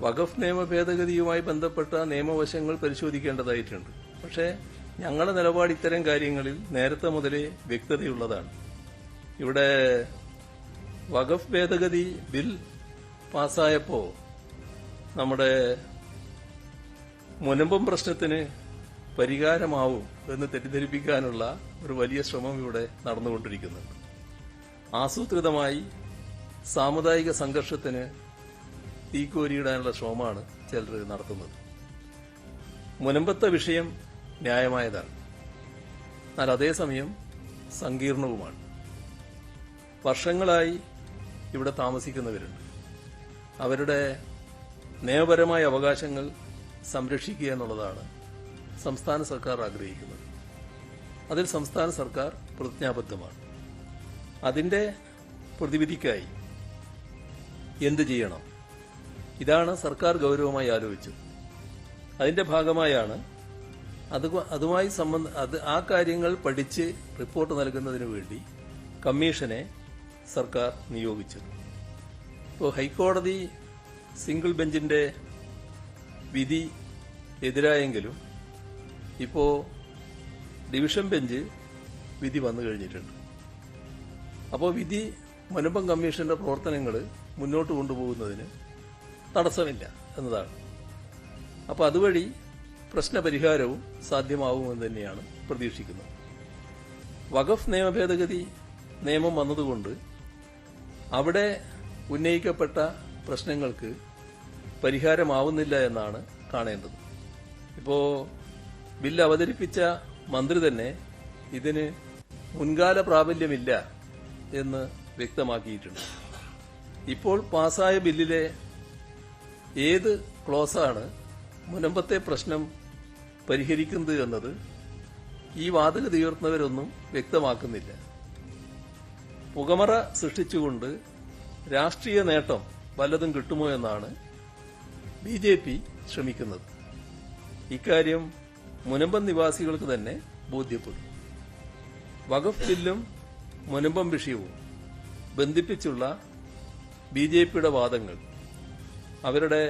വഖഫ് നിയമ ഭേദഗതിയുമായി ബന്ധപ്പെട്ട നിയമവശങ്ങൾ പരിശോധിക്കേണ്ടതായിട്ടുണ്ട്. പക്ഷേ ഞങ്ങളുടെ നിലപാട് ഇത്തരം കാര്യങ്ങളിൽ നേരത്തെ മുതലേ വ്യക്തതയുള്ളതാണ്. ഇവിടെ വഖഫ് ഭേദഗതി ബിൽ പാസ്സായപ്പോൾ നമ്മുടെ മുനമ്പം പ്രശ്നത്തിന് പരിഹാരമാവും എന്ന് തെറ്റിദ്ധരിപ്പിക്കാനുള്ള ഒരു വലിയ ശ്രമം ഇവിടെ നടന്നുകൊണ്ടിരിക്കുന്നുണ്ട്. ആസൂത്രിതമായി സാമുദായിക സംഘർഷത്തിന് തീക്കോരിയിടാനുള്ള ശ്രമമാണ് ചിലർ നടത്തുന്നത്. മുനമ്പത്തെ വിഷയം ന്യായമായതാണ്, എന്നാൽ അതേസമയം സങ്കീർണവുമാണ്. വർഷങ്ങളായി ഇവിടെ താമസിക്കുന്നവരുണ്ട്. അവരുടെ നിയമപരമായ അവകാശങ്ങൾ സംരക്ഷിക്കുക എന്നുള്ളതാണ് സംസ്ഥാന സർക്കാർ ആഗ്രഹിക്കുന്നത്. അതിൽ സംസ്ഥാന സർക്കാർ പ്രതിജ്ഞാബദ്ധമാണ്. അതിന്റെ പ്രതിവിധിക്കായി എന്ത് ചെയ്യണം, ഇതാണ് സർക്കാർ ഗൌരവമായി ആലോചിച്ചത്. അതിന്റെ ഭാഗമായാണ് ആ കാര്യങ്ങൾ പഠിച്ച് റിപ്പോർട്ട് നൽകുന്നതിനു വേണ്ടി കമ്മീഷനെ സർക്കാർ നിയോഗിച്ചത്. ഇപ്പോൾ ഹൈക്കോടതി സിംഗിൾ ബെഞ്ചിന്റെ വിധി എതിരായെങ്കിലും ഇപ്പോൾ ഡിവിഷൻ ബെഞ്ച് വിധി വന്നു കഴിഞ്ഞിട്ടുണ്ട്. അപ്പോൾ വിധി മുനമ്പം കമ്മീഷന്റെ പ്രവർത്തനങ്ങൾ മുന്നോട്ട് കൊണ്ടുപോകുന്നതിന് തടസ്സമില്ല എന്നതാണ്. അപ്പോൾ അതുവഴി പ്രശ്നപരിഹാരവും സാധ്യമാവുമെന്ന് തന്നെയാണ് പ്രതീക്ഷിക്കുന്നത്. വഖഫ് നിയമ ഭേദഗതി നിയമം വന്നതുകൊണ്ട് അവിടെ ഉന്നയിക്കപ്പെട്ട പ്രശ്നങ്ങൾക്ക് പരിഹാരമാവുന്നില്ല എന്നാണ് കാണേണ്ടത്. ഇപ്പോൾ ബില്ല് അവതരിപ്പിച്ച മന്ത്രി തന്നെ ഇതിന് മുൻകാല പ്രാബല്യമില്ല എന്ന് വ്യക്തമാക്കിയിട്ടുണ്ട്. ഇപ്പോൾ പാസായ ബില്ലിലെ ഏത് ക്ലോസാണ് മുനമ്പത്തെ പ്രശ്നം പരിഹരിക്കുന്നത് എന്നത് ഈ വാദഗതി ഉയർത്തുന്നവരൊന്നും വ്യക്തമാക്കുന്നില്ല. പുകമറ സൃഷ്ടിച്ചുകൊണ്ട് രാഷ്ട്രീയ നേട്ടം വല്ലതും കിട്ടുമോ എന്നാണ് BJP ശ്രമിക്കുന്നത്. ഇക്കാര്യം മുനമ്പം നിവാസികൾക്ക് തന്നെ ബോധ്യപ്പെടും. വഖഫ് ബില്ലും മുനമ്പം വിഷയവും ബന്ധിപ്പിച്ചുള്ള BJPയുടെ വാദങ്ങൾ അവരുടെ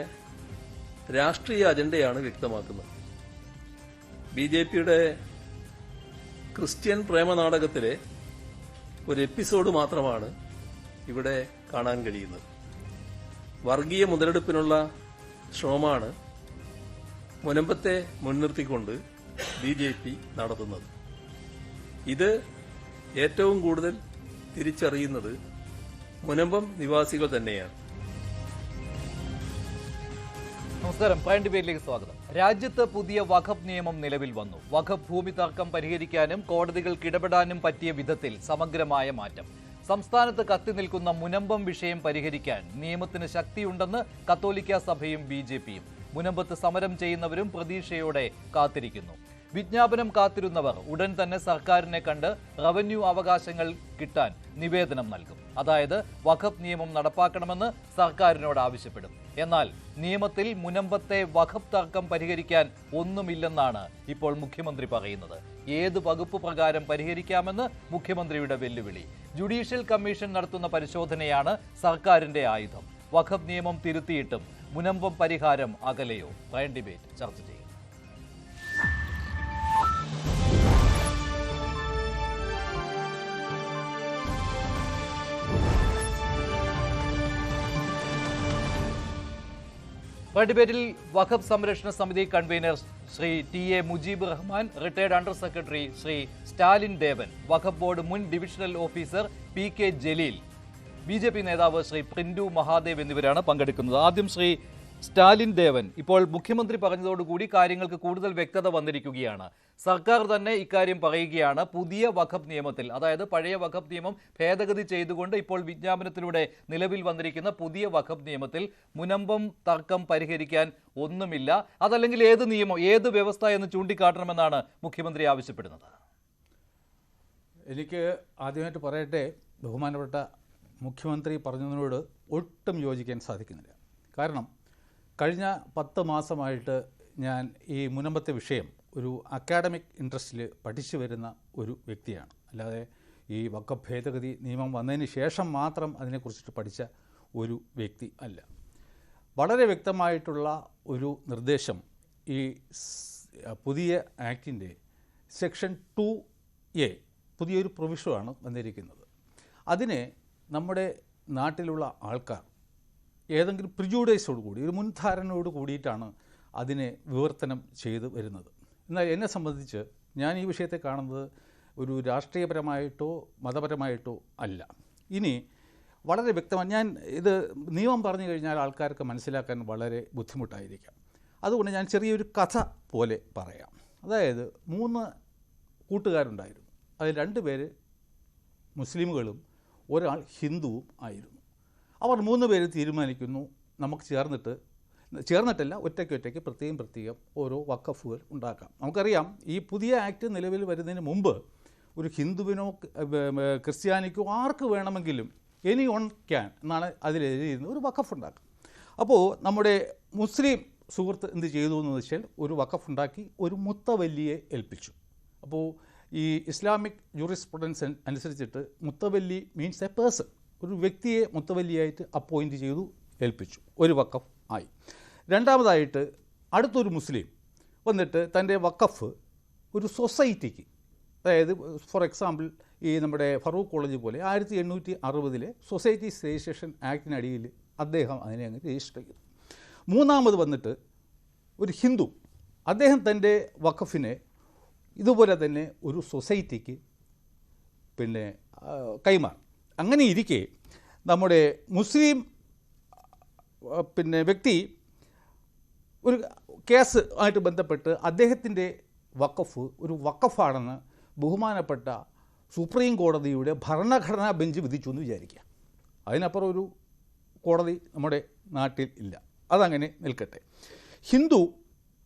രാഷ്ട്രീയ അജണ്ടയാണ് വ്യക്തമാക്കുന്നത്. BJPയുടെ ക്രിസ്ത്യൻ പ്രേമനാടകത്തിലെ ഒരു എപ്പിസോഡ് മാത്രമാണ് ഇവിടെ കാണാൻ കഴിയുന്നത്. വർഗീയ മുതലെടുപ്പിനുള്ള ശ്രമമാണ് മുനമ്പത്തെ മുൻനിർത്തിക്കൊണ്ട് BJP നടത്തുന്നത്. ഇത് ഏറ്റവും കൂടുതൽ തിരിച്ചറിയുന്നത് മുനമ്പം നിവാസികൾ തന്നെയാണ്. നമസ്കാരം, പ്രൈം ഡിബേറ്റിലേക്ക് സ്വാഗതം. രാജ്യത്ത് പുതിയ വഖഫ് നിയമം നിലവിൽ വന്നു. വഖഫ് ഭൂമി തർക്കം പരിഹരിക്കാനും കോടതികൾക്ക് ഇടപെടാനും പറ്റിയ വിധത്തിൽ സമഗ്രമായ മാറ്റം. സംസ്ഥാനത്ത് കത്തി നിൽക്കുന്ന മുനമ്പം വിഷയം പരിഹരിക്കാൻ നിയമത്തിന് ശക്തിയുണ്ടെന്ന് കത്തോലിക്ക സഭയും BJPയും. മുനമ്പത്ത് സമരം ചെയ്യുന്നവരും പ്രതീക്ഷയോടെ കാത്തിരിക്കുന്നു. വിജ്ഞാപനം കാത്തിരുന്നവർ ഉടൻ തന്നെ സർക്കാരിനെ കണ്ട് റവന്യൂ അവകാശങ്ങൾ കിട്ടാൻ നിവേദനം നൽകും. അതായത് വഖഫ് നിയമം നടപ്പാക്കണമെന്ന് സർക്കാരിനോട് ആവശ്യപ്പെടും. എന്നാൽ നിയമത്തിൽ മുനമ്പത്തെ വഖഫ് തർക്കം പരിഹരിക്കാൻ ഒന്നുമില്ലെന്നാണ് ഇപ്പോൾ മുഖ്യമന്ത്രി പറയുന്നത്. ഏത് വകുപ്പ് പ്രകാരം പരിഹരിക്കാമെന്ന് മുഖ്യമന്ത്രിയുടെ വെല്ലുവിളി. ജുഡീഷ്യൽ കമ്മീഷൻ നടത്തുന്ന പരിശോധനയാണ് സർക്കാരിന്റെ ആയുധം. വഖഫ് നിയമം തിരുത്തിയിട്ടും മുനമ്പം പരിഹാരം അകലെയോ? പ്രൈം ഡിബേറ്റ് ചർച്ച ചെയ്യും. ഡിബേറ്റിൽ വഖഫ് സംരക്ഷണ സമിതി convener Shri TA Mujeeb Rahman, retired under secretary Shri Stalin Devan, വഖഫ് ബോർഡ് മുൻ divisional officer PK Jaleel, BJP നേതാവ് ശ്രീ പ്രിന്റു മഹാദേവ് എന്നിവരാണ് പങ്കെടുക്കുന്നത്. ആദ്യം ശ്രീ സ്റ്റാലിൻ ദേവൻ, ഇപ്പോൾ മുഖ്യമന്ത്രി പറഞ്ഞതോടുകൂടി കാര്യങ്ങൾക്ക് കൂടുതൽ വ്യക്തത വന്നിരിക്കുകയാണ്. സർക്കാർ തന്നെ ഇക്കാര്യം പറയുകയാണ്. പുതിയ വഖഫ് നിയമത്തിൽ, അതായത് പഴയ വഖഫ് നിയമം ഭേദഗതി ചെയ്തുകൊണ്ട് ഇപ്പോൾ വിജ്ഞാപനത്തിലൂടെ നിലവിൽ വന്നിരിക്കുന്ന പുതിയ വഖഫ് നിയമത്തിൽ മുനമ്പം തർക്കം പരിഹരിക്കാൻ ഒന്നുമില്ല. അതല്ലെങ്കിൽ ഏത് നിയമം, ഏത് വ്യവസ്ഥ എന്ന് ചൂണ്ടിക്കാട്ടണമെന്നാണ് മുഖ്യമന്ത്രി ആവശ്യപ്പെടുന്നത്. എനിക്ക് ആദ്യമായിട്ട് പറയട്ടെ, ബഹുമാനപ്പെട്ട മുഖ്യമന്ത്രി പറഞ്ഞതിനോട് ഒട്ടും യോജിക്കാൻ സാധിക്കുന്നില്ല. കാരണം കഴിഞ്ഞ 10 മാസമായിട്ട് ഞാൻ ഈ മുനമ്പത്തെ വിഷയം ഒരു അക്കാഡമിക് ഇൻട്രസ്റ്റിൽ പഠിച്ചു വരുന്ന ഒരു വ്യക്തിയാണ്. അല്ലാതെ ഈ വഖഫ് ഭേദഗതി നിയമം വന്നതിന് ശേഷം മാത്രം അതിനെക്കുറിച്ചിട്ട് പഠിച്ച ഒരു വ്യക്തി അല്ല. വളരെ വ്യക്തമായിട്ടുള്ള ഒരു നിർദ്ദേശം ഈ പുതിയ ആക്ടിൻ്റെ സെക്ഷൻ 2A പുതിയൊരു പ്രൊവിഷനാണ് വന്നിരിക്കുന്നത്. അതിനെ നമ്മുടെ നാട്ടിലുള്ള ആൾക്കാർ ഏതെങ്കിലും പ്രിജുഡൈസോടുകൂടി ഒരു മുൻധാരണയോട് കൂടിയിട്ടാണ് അതിനെ വിവർത്തനം ചെയ്ത് വരുന്നത്. എന്നാൽ എന്നെ സംബന്ധിച്ച് ഞാൻ ഈ വിഷയത്തെ കാണുന്നത് ഒരു രാഷ്ട്രീയപരമായിട്ടോ മതപരമായിട്ടോ അല്ല. ഇനി വളരെ വ്യക്തമായി ഞാൻ ഇത് നിയമം പറഞ്ഞു കഴിഞ്ഞാൽ ആൾക്കാർക്ക് മനസ്സിലാക്കാൻ വളരെ ബുദ്ധിമുട്ടായിരിക്കാം. അതുകൊണ്ട് ഞാൻ ചെറിയൊരു കഥ പോലെ പറയാം. അതായത് 3 കൂട്ടുകാരുണ്ടായിരുന്നു. അതിൽ 2 പേര് മുസ്ലിമുകളും ഒരാൾ ഹിന്ദുവും ആയിരുന്നു. അവർ 3 പേര് തീരുമാനിക്കുന്നു നമുക്ക് ചേർന്നിട്ടല്ല ഒറ്റയ്ക്ക് പ്രത്യേകം ഓരോ വഖഫുകൾ ഉണ്ടാക്കാം. നമുക്കറിയാം ഈ പുതിയ ആക്ട് നിലവിൽ വരുന്നതിന് മുമ്പ് ഒരു ഹിന്ദുവിനോ ക്രിസ്ത്യാനിക്കോ ആർക്ക് വേണമെങ്കിലും എനി ഓൺ ക്യാൻ എന്നാണ് അതിലെഴുതിയിരുന്നത് ഒരു വഖഫ് ഉണ്ടാക്കാം. അപ്പോൾ നമ്മുടെ മുസ്ലിം സുഹൃത്ത് എന്ത് ചെയ്തു എന്ന് വെച്ചാൽ ഒരു വഖഫ് ഉണ്ടാക്കി ഒരു മുത്തവല്ലിയെ ഏൽപ്പിച്ചു. അപ്പോൾ ഈ ഇസ്ലാമിക് ജൂറിസ്പ്രുഡൻസ് അനുസരിച്ചിട്ട് മുത്തവല്ലി മീൻസ് എ പേഴ്സൺ, ഒരു വ്യക്തിയെ മുത്തവല്ലിയായിട്ട് അപ്പോയിൻറ്റ് ചെയ്തു ഏൽപ്പിച്ചു. ഒരു വഖഫ് ആയി. രണ്ടാമതായിട്ട് അടുത്തൊരു മുസ്ലിം വന്നിട്ട് തൻ്റെ വഖഫ് ഒരു സൊസൈറ്റിക്ക്, അതായത് ഫോർ എക്സാമ്പിൾ ഈ നമ്മുടെ ഫറൂഖ് കോളേജ് പോലെ 1860 സൊസൈറ്റീസ് രജിസ്ട്രേഷൻ ആക്ടിനടിയിൽ അദ്ദേഹം അതിനെ അങ്ങ് രജിസ്റ്റർ ചെയ്തു. മൂന്നാമത് വന്നിട്ട് ഒരു ഹിന്ദു, അദ്ദേഹം തൻ്റെ വഖഫിനെ ഇതുപോലെ തന്നെ ഒരു സൊസൈറ്റിക്ക് കൈമാറി. അങ്ങനെ ഇരിക്കെ നമ്മുടെ മുസ്ലിം വ്യക്തി ഒരു കേസ് ആയിട്ട് ബന്ധപ്പെട്ട് അദ്ദേഹത്തിൻ്റെ വഖഫ് ഒരു വഖഫാണെന്ന് ബഹുമാനപ്പെട്ട സുപ്രീം കോടതിയുടെ ഭരണഘടനാ ബെഞ്ച് വിധിച്ചു എന്ന് വിചാരിക്കുക. അതിനപ്പുറം ഒരു കോടതി നമ്മുടെ നാട്ടിൽ ഇല്ല. അതങ്ങനെ നിൽക്കട്ടെ. ഹിന്ദു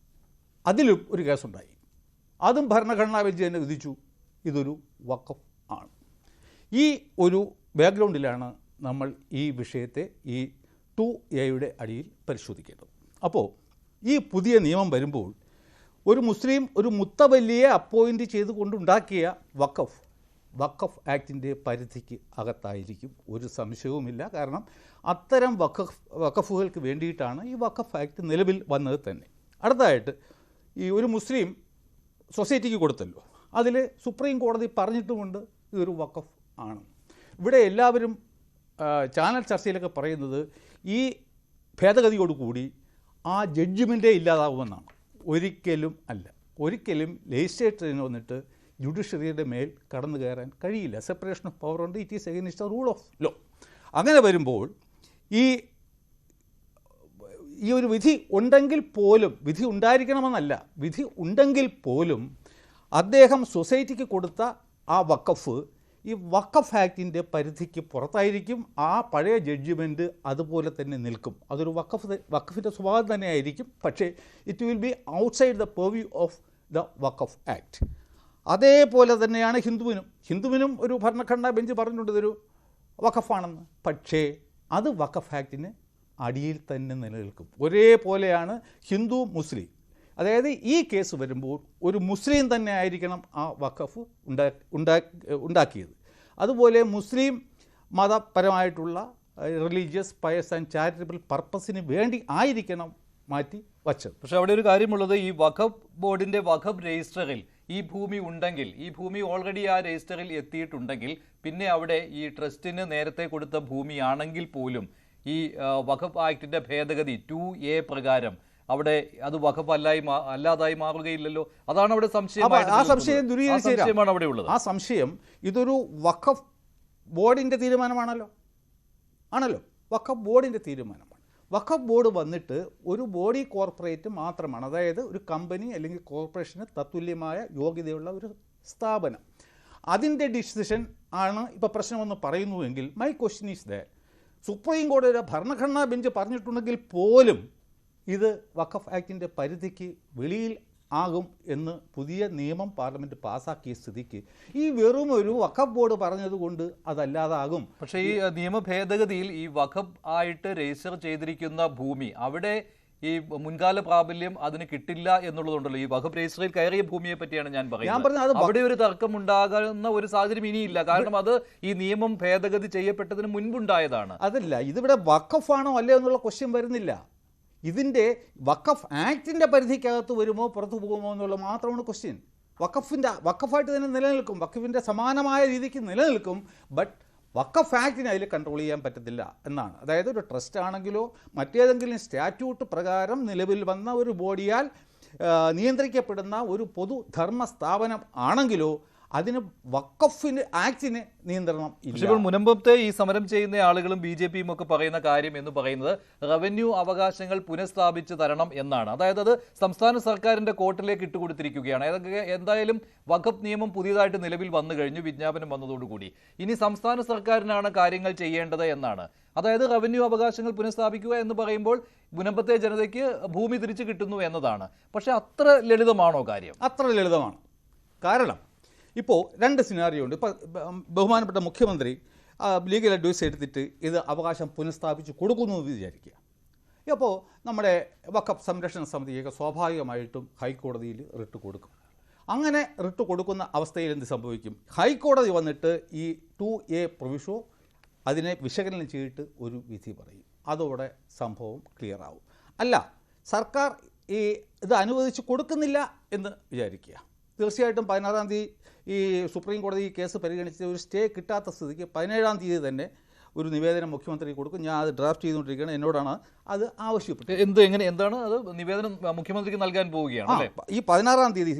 അതിലും ഒരു കേസുണ്ടായി. അതും ഭരണഘടനാ ബെഞ്ച് തന്നെ വിധിച്ചു ഇതൊരു വഖഫ് ആണ്. ഈ ഒരു ബാക്ക്ഗ്രൗണ്ടിലാണ് നമ്മൾ ഈ വിഷയത്തെ ഈ 2A അടിയിൽ പരിശോധിക്കേണ്ടത്. അപ്പോൾ ഈ പുതിയ നിയമം വരുമ്പോൾ ഒരു മുസ്ലിം ഒരു മുത്തവല്ലിയെ അപ്പോയിൻറ്റ് ചെയ്തുകൊണ്ടുണ്ടാക്കിയ വഖഫ് ആക്ടിൻ്റെ പരിധിക്ക് അകത്തായിരിക്കും, ഒരു സംശയവുമില്ല. കാരണം അത്തരം വഖഫുകൾക്ക് വേണ്ടിയിട്ടാണ് ഈ വഖഫ് ആക്ട് നിലവിൽ വന്നത് തന്നെ. അടുത്തതായിട്ട് ഈ ഒരു മുസ്ലിം സൊസൈറ്റിക്ക് കൊടുത്തല്ലോ, അതിൽ സുപ്രീം കോടതി പറഞ്ഞിട്ടുമുണ്ട് ഇതൊരു വഖഫ് ആണ്. ഇവിടെ എല്ലാവരും ചാനൽ ചർച്ചയിലൊക്കെ പറയുന്നത് ഈ ഭേദഗതിയോടുകൂടി ആ ജഡ്ജ്മെൻറ്റേ ഇല്ലാതാവുമെന്നാണ്. ഒരിക്കലും അല്ല. ഒരിക്കലും ലെജിസ്ലേച്ചറിന് വന്നിട്ട് ജുഡീഷ്യറിയുടെ മേൽ കടന്നു കയറാൻ കഴിയില്ല. സെപ്പറേഷൻ ഓഫ് പവർ ഉണ്ട്. It is against the rule of law. അങ്ങനെ വരുമ്പോൾ ഈ ഒരു വിധി ഉണ്ടെങ്കിൽ പോലും, വിധി ഉണ്ടായിരിക്കണമെന്നല്ല, വിധി ഉണ്ടെങ്കിൽ പോലും അദ്ദേഹം സൊസൈറ്റിക്ക് കൊടുത്ത ആ വഖഫ് ഈ വഖഫ് ആക്ടിൻ്റെ പരിധിക്ക് പുറത്തായിരിക്കും. ആ പഴയ ജഡ്ജ്മെൻറ്റ് അതുപോലെ തന്നെ നിൽക്കും. അതൊരു വഖഫിൻ്റെ സ്വഭാവം തന്നെയായിരിക്കും. പക്ഷേ it will be outside the purview of the Waqf act. അതേപോലെ തന്നെയാണ് ഹിന്ദുവിനും ഒരു ഭരണഘടനാ ബെഞ്ച് പറഞ്ഞിട്ടുണ്ട് ഇതൊരു വഖഫാണെന്ന്. പക്ഷേ അത് വഖഫ് ആക്ടിന് അടിയിൽ തന്നെ നിലനിൽക്കും. ഒരേപോലെയാണ് ഹിന്ദു മുസ്ലിം. അതായത് ഈ കേസ് വരുമ്പോൾ ഒരു മുസ്ലിം തന്നെ ആയിരിക്കണം ആ വഖഫ് ഉണ്ടാക്കിയത്. അതുപോലെ മുസ്ലിം മതപരമായിട്ടുള്ള റിലീജിയസ് പയസ് ആൻഡ് ചാരിറ്റബിൾ പർപ്പസിന് വേണ്ടി ആയിരിക്കണം മാറ്റി വച്ചത്. പക്ഷേ അവിടെ ഒരു കാര്യമുള്ളത്, ഈ വഖഫ് ബോർഡിൻ്റെ വഖഫ് രജിസ്റ്ററിൽ ഈ ഭൂമി ഉണ്ടെങ്കിൽ, ഈ ഭൂമി ഓൾറെഡി ആ രജിസ്റ്ററിൽ എത്തിയിട്ടുണ്ടെങ്കിൽ, പിന്നെ അവിടെ ഈ ട്രസ്റ്റിന് നേരത്തെ കൊടുത്ത ഭൂമിയാണെങ്കിൽ പോലും ഈ വഖഫ് ആക്ടിൻ്റെ ഭേദഗതി 2A പ്രകാരം അവിടെ അത് വഖഫ് അല്ലാതായി മാറുകയില്ലല്ലോ. അതാണ് അവിടെ സംശയമാണ് അവിടെ ഉള്ളത്. ആ സംശയം ഇതൊരു വഖഫ് ബോർഡിൻ്റെ തീരുമാനമാണല്ലോ. വഖഫ് ബോർഡിൻ്റെ തീരുമാനമാണ്. വഖഫ് ബോർഡ് വന്നിട്ട് ഒരു ബോഡി കോർപ്പറേറ്റ് മാത്രമാണ്. അതായത് ഒരു കമ്പനി അല്ലെങ്കിൽ കോർപ്പറേഷന് തത്തുല്യമായ യോഗ്യതയുള്ള ഒരു സ്ഥാപനം. അതിൻ്റെ ഡിസിഷൻ ആണ് ഇപ്പോൾ പ്രശ്നമെന്ന് പറയുന്നുവെങ്കിൽ my question is that supreme കോടതിയുടെ ഭരണഘടനാ ബെഞ്ച് പറഞ്ഞിട്ടുണ്ടെങ്കിൽ പോലും ഇത് വഖഫ് ആക്ടിൻ്റെ പരിധിക്ക് വെളിയിൽ ആകും എന്ന് പുതിയ നിയമം പാർലമെൻറ്റ് പാസ്സാക്കിയ സ്ഥിതിക്ക് ഈ വെറും ഒരു വഖഫ് ബോർഡ് പറഞ്ഞതുകൊണ്ട് അതല്ലാതാകും. പക്ഷേ ഈ നിയമ ഭേദഗതിയിൽ ഈ വഖഫ് ആയിട്ട് രജിസ്റ്റർ ചെയ്തിരിക്കുന്ന ഭൂമി അവിടെ ഈ മുൻകാല പ്രാബല്യം അതിന് കിട്ടില്ല എന്നുള്ളതുണ്ടല്ലോ. ഈ വഖഫ് രജിസ്റ്ററിൽ കയറിയ ഭൂമിയെ പറ്റിയാണ് ഞാൻ പറയുന്നത്. അവിടെ ഒരു തർക്കം ഉണ്ടാകുന്ന ഒരു സാഹചര്യം ഇനിയില്ല. കാരണം അത് ഈ നിയമം ഭേദഗതി ചെയ്യപ്പെട്ടതിന് മുൻപുണ്ടായതാണ്. അതല്ല, ഇതിവിടെ വഖഫാണോ അല്ലേ എന്നുള്ള ക്വസ്റ്റ്യൻ വരുന്നില്ല. ഇതിൻ്റെ വഖഫ് ആക്ടിൻ്റെ പരിധിക്കകത്ത് വരുമോ പുറത്തു പോകുമോ എന്നുള്ള മാത്രമാണ് ക്വസ്റ്റ്യൻ. വഖഫായിട്ട് തന്നെ നിലനിൽക്കും, വഖഫിൻ്റെ സമാനമായ രീതിക്ക് നിലനിൽക്കും. ബട്ട് വഖഫ് ആക്ടിന് അതിൽ കൺട്രോൾ ചെയ്യാൻ പറ്റത്തില്ല എന്നാണ്. അതായത് ഒരു ട്രസ്റ്റ് ആണെങ്കിലോ മറ്റേതെങ്കിലും സ്റ്റാറ്റ്യൂട്ട് പ്രകാരം നിലവിൽ വന്ന ഒരു ബോഡിയാൽ നിയന്ത്രിക്കപ്പെടുന്ന ഒരു പൊതുധർമ്മ സ്ഥാപനം ആണെങ്കിലോ അതിന് വഖഫിന് ആക്ടിന് നിയന്ത്രണം ഇല്ല. ഇപ്പോൾ മുനമ്പത്തെ ഈ സമരം ചെയ്യുന്ന ആളുകളും BJPയും ഒക്കെ പറയുന്ന കാര്യം എന്ന് പറയുന്നത് റവന്യൂ അവകാശങ്ങൾ പുനഃസ്ഥാപിച്ച് തരണം എന്നാണ്. അതായത് അത് സംസ്ഥാന സർക്കാരിന്റെ കോർട്ടിലേക്ക് ഇട്ടുകൊടുത്തിരിക്കുകയാണ്. ഏതൊക്കെ എന്തായാലും വഖഫ് നിയമം പുതിയതായിട്ട് നിലവിൽ വന്നു കഴിഞ്ഞു, വിജ്ഞാപനം വന്നതോടുകൂടി. ഇനി സംസ്ഥാന സർക്കാരിനാണ് കാര്യങ്ങൾ ചെയ്യേണ്ടത് എന്നാണ്. അതായത് റവന്യൂ അവകാശങ്ങൾ പുനഃസ്ഥാപിക്കുക എന്ന് പറയുമ്പോൾ മുനമ്പത്തെ ജനതയ്ക്ക് ഭൂമി തിരിച്ചു കിട്ടുന്നു എന്നതാണ്. പക്ഷെ അത്ര ലളിതമാണോ കാര്യം? അത്ര ലളിതമാണ്. കാരണം ഇപ്പോൾ രണ്ട് സിനാറിയോ ഉണ്ട്. ഇപ്പോൾ ബഹുമാനപ്പെട്ട മുഖ്യമന്ത്രി ലീഗൽ അഡ്വൈസ് എടുത്തിട്ട് ഇത് അവകാശം പുനഃസ്ഥാപിച്ച് കൊടുക്കുന്നു എന്ന് വിചാരിക്കുക. അപ്പോൾ നമ്മുടെ വഖഫ് സംരക്ഷണ സമിതിയൊക്കെ സ്വാഭാവികമായിട്ടും ഹൈക്കോടതിയിൽ റിട്ട് കൊടുക്കും. അങ്ങനെ റിട്ട് കൊടുക്കുന്ന അവസ്ഥയിൽ എന്ത് സംഭവിക്കും? ഹൈക്കോടതി വന്നിട്ട് ഈ 2A പ്രൊവിഷോ അതിനെ വിശകലനം ചെയ്തിട്ട് ഒരു വിധി പറയും. അതോടെ സംഭവം ക്ലിയർ ആവും. അല്ല, സർക്കാർ ഇത് അനുവദിച്ച് കൊടുക്കുന്നില്ല എന്ന് വിചാരിക്കുക. തീർച്ചയായിട്ടും 16-ാം തീയതി ഈ സുപ്രീം കോടതി ഈ കേസ് പരിഗണിച്ച് ഒരു സ്റ്റേ കിട്ടാത്ത സ്ഥിതിക്ക് 17-ാം തീയതി തന്നെ ഒരു നിവേദനം മുഖ്യമന്ത്രി കൊടുക്കും. ഞാൻ അത് ഡ്രാഫ്റ്റ് ചെയ്തുകൊണ്ടിരിക്കുകയാണ്. എന്നോടാണ് അത് ആവശ്യപ്പെട്ടത്. എന്താണ് അത്? നിവേദനം മുഖ്യമന്ത്രിക്ക് നൽകാൻ പോവുകയാണ്. ഈ 16-ാം തീയതി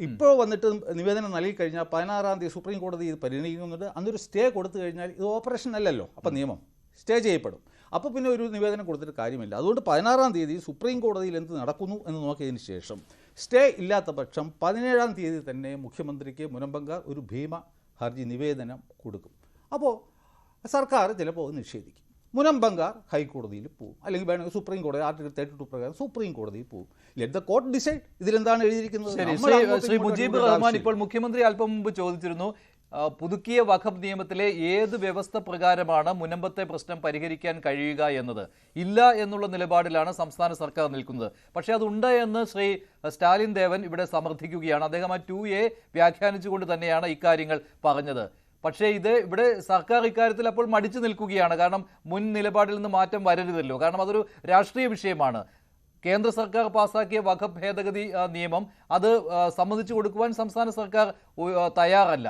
ഇപ്പോൾ വന്നിട്ട് നിവേദനം നൽകി കഴിഞ്ഞാൽ 16-ാം തീയതി സുപ്രീം കോടതി ഇത് പരിഗണിക്കുന്നുണ്ട്. അന്നൊരു സ്റ്റേ കൊടുത്തു കഴിഞ്ഞാൽ ഇത് ഓപ്പറേഷൻ അല്ലല്ലോ, അപ്പം നിയമം സ്റ്റേ ചെയ്യപ്പെടും. അപ്പോൾ പിന്നെ ഒരു നിവേദനം കൊടുത്തിട്ട് കാര്യമില്ല. അതുകൊണ്ട് 16-ാം തീയതി സുപ്രീം കോടതിയിൽ എന്ത് നടക്കുന്നു എന്ന് നോക്കിയതിന് ശേഷം സ്റ്റേ ഇല്ലാത്ത പക്ഷം 17-ാം തീയതി തന്നെ മുഖ്യമന്ത്രിക്ക് മുനമ്പങ്കാർ ഒരു ഭീമ ഹർജി നിവേദനം കൊടുക്കും. അപ്പോൾ സർക്കാർ ചിലപ്പോൾ അത് നിഷേധിക്കും. മുനമ്പങ്കാർ ഹൈക്കോടതിയിൽ പോകും, അല്ലെങ്കിൽ വേണമെങ്കിൽ സുപ്രീം കോടതി ആർട്ടിക്കിൾ 32 പ്രകാരം സുപ്രീം കോടതിയിൽ പോകും. Let the court decide. ഇതിലെന്താണ് എഴുതിയിരിക്കുന്നത്? ശ്രീ മുജീബ് റഹ്മാൻ, ഇപ്പോൾ മുഖ്യമന്ത്രി അല്പം മുമ്പ് ചോദിച്ചിരുന്നു, പുതുക്കിയ വഖഫ് നിയമത്തിലെ ഏത് വ്യവസ്ഥ പ്രകാരമാണ് മുനമ്പത്തെ പ്രശ്നം പരിഹരിക്കാൻ കഴിയുക എന്നത്. ഇല്ല എന്നുള്ള നിലപാടിലാണ് സംസ്ഥാന സർക്കാർ നിൽക്കുന്നത്. പക്ഷേ അതുണ്ട് എന്ന് ശ്രീ സ്റ്റാലിൻ ദേവൻ ഇവിടെ സമർത്ഥിക്കുകയാണ്. അദ്ദേഹം ആ 2A വ്യാഖ്യാനിച്ചുകൊണ്ട് തന്നെയാണ് ഇക്കാര്യങ്ങൾ പറഞ്ഞത്. പക്ഷേ ഇവിടെ സർക്കാർ ഇക്കാര്യത്തിൽ അപ്പോൾ മടിച്ചു നിൽക്കുകയാണ്. കാരണം മുൻ നിലപാടിൽ നിന്ന് മാറ്റം വരരുതല്ലോ. കാരണം അതൊരു രാഷ്ട്രീയ വിഷയമാണ്. കേന്ദ്ര സർക്കാർ പാസാക്കിയ വഖഫ് ഭേദഗതി നിയമം അത് സമ്മതിച്ചു കൊടുക്കുവാൻ സംസ്ഥാന സർക്കാർ തയ്യാറല്ല.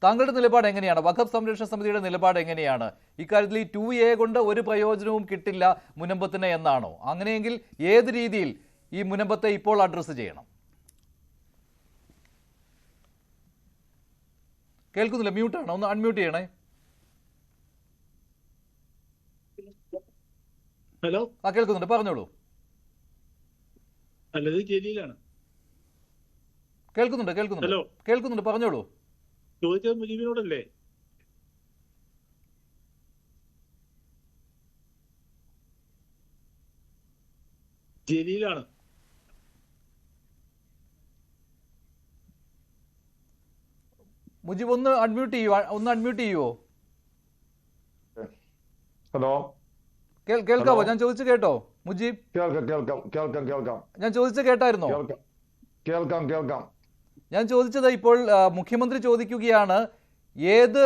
താങ്കളുടെ നിലപാട് എങ്ങനെയാണ്? വഖഫ് സംരക്ഷണ സമിതിയുടെ നിലപാട് എങ്ങനെയാണ്? ഇക്കാര്യത്തിൽ ഈ 2A കൊണ്ട് ഒരു പ്രയോജനവും കിട്ടില്ല മുനമ്പത്തിന് എന്നാണോ? അങ്ങനെയെങ്കിൽ ഏത് രീതിയിൽ ഈ മുനമ്പത്തെ ഇപ്പോൾ അഡ്രസ്സ് ചെയ്യണം? കേൾക്കുന്നില്ല, മ്യൂട്ടാണ്, ഒന്ന് അൺമ്യൂട്ട് ചെയ്യണേ. ഹലോ, കേൾക്കുന്നുണ്ട്, പറഞ്ഞോളൂ. അല്ലത് ജലീലാണ്. കേൾക്കുന്നുണ്ട്, ഹലോ, കേൾക്കുന്നുണ്ട്, പറഞ്ഞോളൂ. ചോദിച്ചത് മുജീബിനോടല്ലേ? ജലീലാണ്. മുജീബ് ഒന്ന് അൺമ്യൂട്ട് ചെയ്യുവോ? ഹലോ, കേൾക്കാവോ? ഞാൻ ചോദിച്ചു കേട്ടോ മുജീബ്? കേൾക്കാം. ഞാൻ ചോദിച്ചു കേട്ടായിരുന്നോ? കേൾക്കാം. ഞാൻ ചോദിച്ചത് ഇപ്പോൾ മുഖ്യമന്ത്രി ചോദിക്കുകയാണ്, ഏത്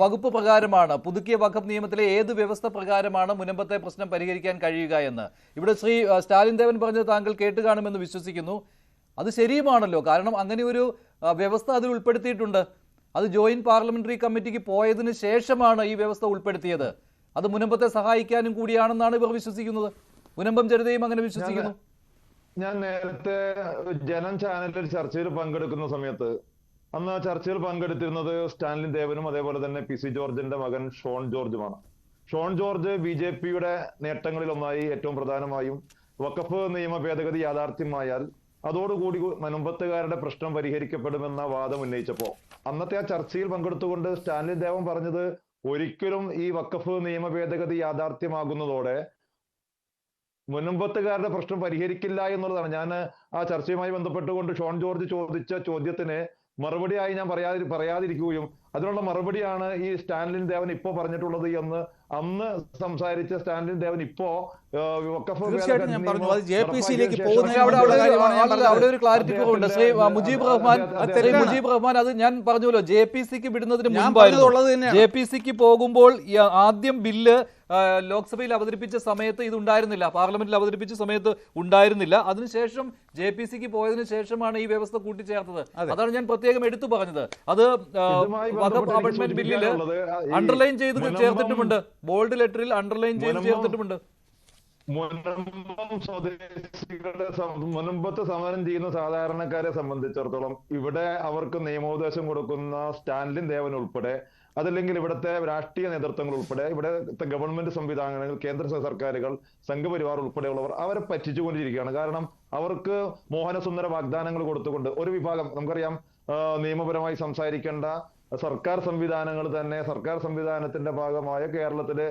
വകുപ്പ് പ്രകാരമാണ്, പുതുക്കിയ വഖഫ് നിയമത്തിലെ ഏത് വ്യവസ്ഥ പ്രകാരമാണ് മുനമ്പത്തെ പ്രശ്നം പരിഹരിക്കാൻ കഴിയുക എന്ന്. ഇവിടെ ശ്രീ സ്റ്റാലിൻ ദേവൻ പറഞ്ഞത് താങ്കൾ കേട്ട് കാണുമെന്ന് വിശ്വസിക്കുന്നു. അത് ശരിയുമാണല്ലോ. കാരണം അങ്ങനെ ഒരു വ്യവസ്ഥ അതിൽ ഉൾപ്പെടുത്തിയിട്ടുണ്ട്. അത് ജോയിന്റ് പാർലമെന്ററി കമ്മിറ്റിക്ക് പോയതിന് ശേഷമാണ് ഈ വ്യവസ്ഥ ഉൾപ്പെടുത്തിയത്. അത് മുനമ്പത്തെ സഹായിക്കാനും കൂടിയാണെന്നാണ് ഇവർ വിശ്വസിക്കുന്നത്. മുനമ്പം ജനതയും അങ്ങനെ വിശ്വസിക്കുന്നു. ഞാൻ നേരത്തെ ജനം ചാനലിൽ ചർച്ചയിൽ പങ്കെടുക്കുന്ന സമയത്ത് അന്ന് ചർച്ചയിൽ പങ്കെടുത്തിരുന്നത് സ്റ്റാൻലിൻ ദേവനും അതേപോലെ തന്നെ PC ജോർജിന്റെ മകൻ ഷോൺ ജോർജുമാണ്. ഷോൺ ജോർജ് BJPയുടെ നേട്ടങ്ങളിൽ ഒന്നായി ഏറ്റവും പ്രധാനമായും വഖഫ് നിയമ ഭേദഗതി യാഥാർത്ഥ്യമായാൽ അതോടുകൂടി മുനമ്പത്തുകാരുടെ പ്രശ്നം പരിഹരിക്കപ്പെടുമെന്ന വാദം ഉന്നയിച്ചപ്പോ അന്നത്തെ ആ ചർച്ചയിൽ പങ്കെടുത്തുകൊണ്ട് സ്റ്റാൻലിൻ ദേവൻ പറഞ്ഞത്, ഒരിക്കലും ഈ വഖഫ് നിയമ ഭേദഗതി യാഥാർത്ഥ്യമാകുന്നതോടെ മുനമ്പത്തുകാരുടെ പ്രശ്നം പരിഹരിക്കില്ല എന്നുള്ളതാണ്. ഞാൻ ആ ചർച്ചയുമായി ബന്ധപ്പെട്ടുകൊണ്ട് ഷോൺ ജോർജ് ചോദിച്ച ചോദ്യത്തിന് മറുപടിയായി ഞാൻ പറയാതിരിക്കുകയും അതിനുള്ള മറുപടിയാണ് ഈ സ്റ്റാൻലിൻ ദേവൻ ഇപ്പോ പറഞ്ഞിട്ടുള്ളത് എന്ന് അന്ന് സംസാരിച്ച സ്റ്റാൻലിൻ ദേവൻ ഇപ്പോ വഖഫ് തീർച്ചയായിട്ടും ഞാൻ പറഞ്ഞു അത് JPC ലേക്ക് അവിടെ ഒരു ക്ലാരിറ്റി കുറവുണ്ട്. ശ്രീ മുജീബ് റഹ്മാൻ അത് ഞാൻ പറഞ്ഞല്ലോ, JPC-ക്ക് വിടുന്നതിന് മുമ്പായിരുന്നു. JPC-ക്ക് പോകുമ്പോൾ ആദ്യം ബില്ല് ലോക്സഭയിൽ അവതരിപ്പിച്ച സമയത്ത് ഇത് ഉണ്ടായിരുന്നില്ല, പാർലമെന്റിൽ അവതരിപ്പിച്ച സമയത്ത് ഉണ്ടായിരുന്നില്ല. അതിനുശേഷം JPC-ക്ക് പോയതിനു ശേഷമാണ് ഈ വ്യവസ്ഥ കൂട്ടിച്ചേർത്തത്. അതാണ് ഞാൻ പ്രത്യേകം എടുത്തു പറഞ്ഞത്. അത് വഖഫ് അമെൻഡ്മെന്റ് ബില്ലിൽ അണ്ടർലൈൻ ചെയ്ത് ചേർത്തിട്ടുമുണ്ട്, ബോൾഡ് ലെറ്ററിൽ അണ്ടർലൈൻ ചെയ്ത് ചേർത്തിട്ടുമുണ്ട്. മുൻപത്ത് സമരം ചെയ്യുന്ന സാധാരണക്കാരെ സംബന്ധിച്ചിടത്തോളം ഇവിടെ അവർക്ക് നിയമോപദേശം കൊടുക്കുന്ന സ്റ്റാൻലിൻ ദേവൻ ഉൾപ്പെടെ, അതല്ലെങ്കിൽ ഇവിടുത്തെ രാഷ്ട്രീയ നേതൃത്വങ്ങൾ ഉൾപ്പെടെ, ഇവിടുത്തെ ഗവൺമെന്റ് സംവിധാനങ്ങൾ, കേന്ദ്ര സർക്കാരുകൾ, സംഘപരിവാർ ഉൾപ്പെടെയുള്ളവർ അവരെ പറ്റിച്ചുകൊണ്ടിരിക്കുകയാണ്. കാരണം അവർക്ക് മോഹനസുന്ദര വാഗ്ദാനങ്ങൾ കൊടുത്തുകൊണ്ട് ഒരു വിഭാഗം, നമുക്കറിയാം നിയമപരമായി സംസാരിക്കേണ്ട സർക്കാർ സംവിധാനങ്ങൾ തന്നെ, സർക്കാർ സംവിധാനത്തിന്റെ ഭാഗമായ കേരളത്തിലെ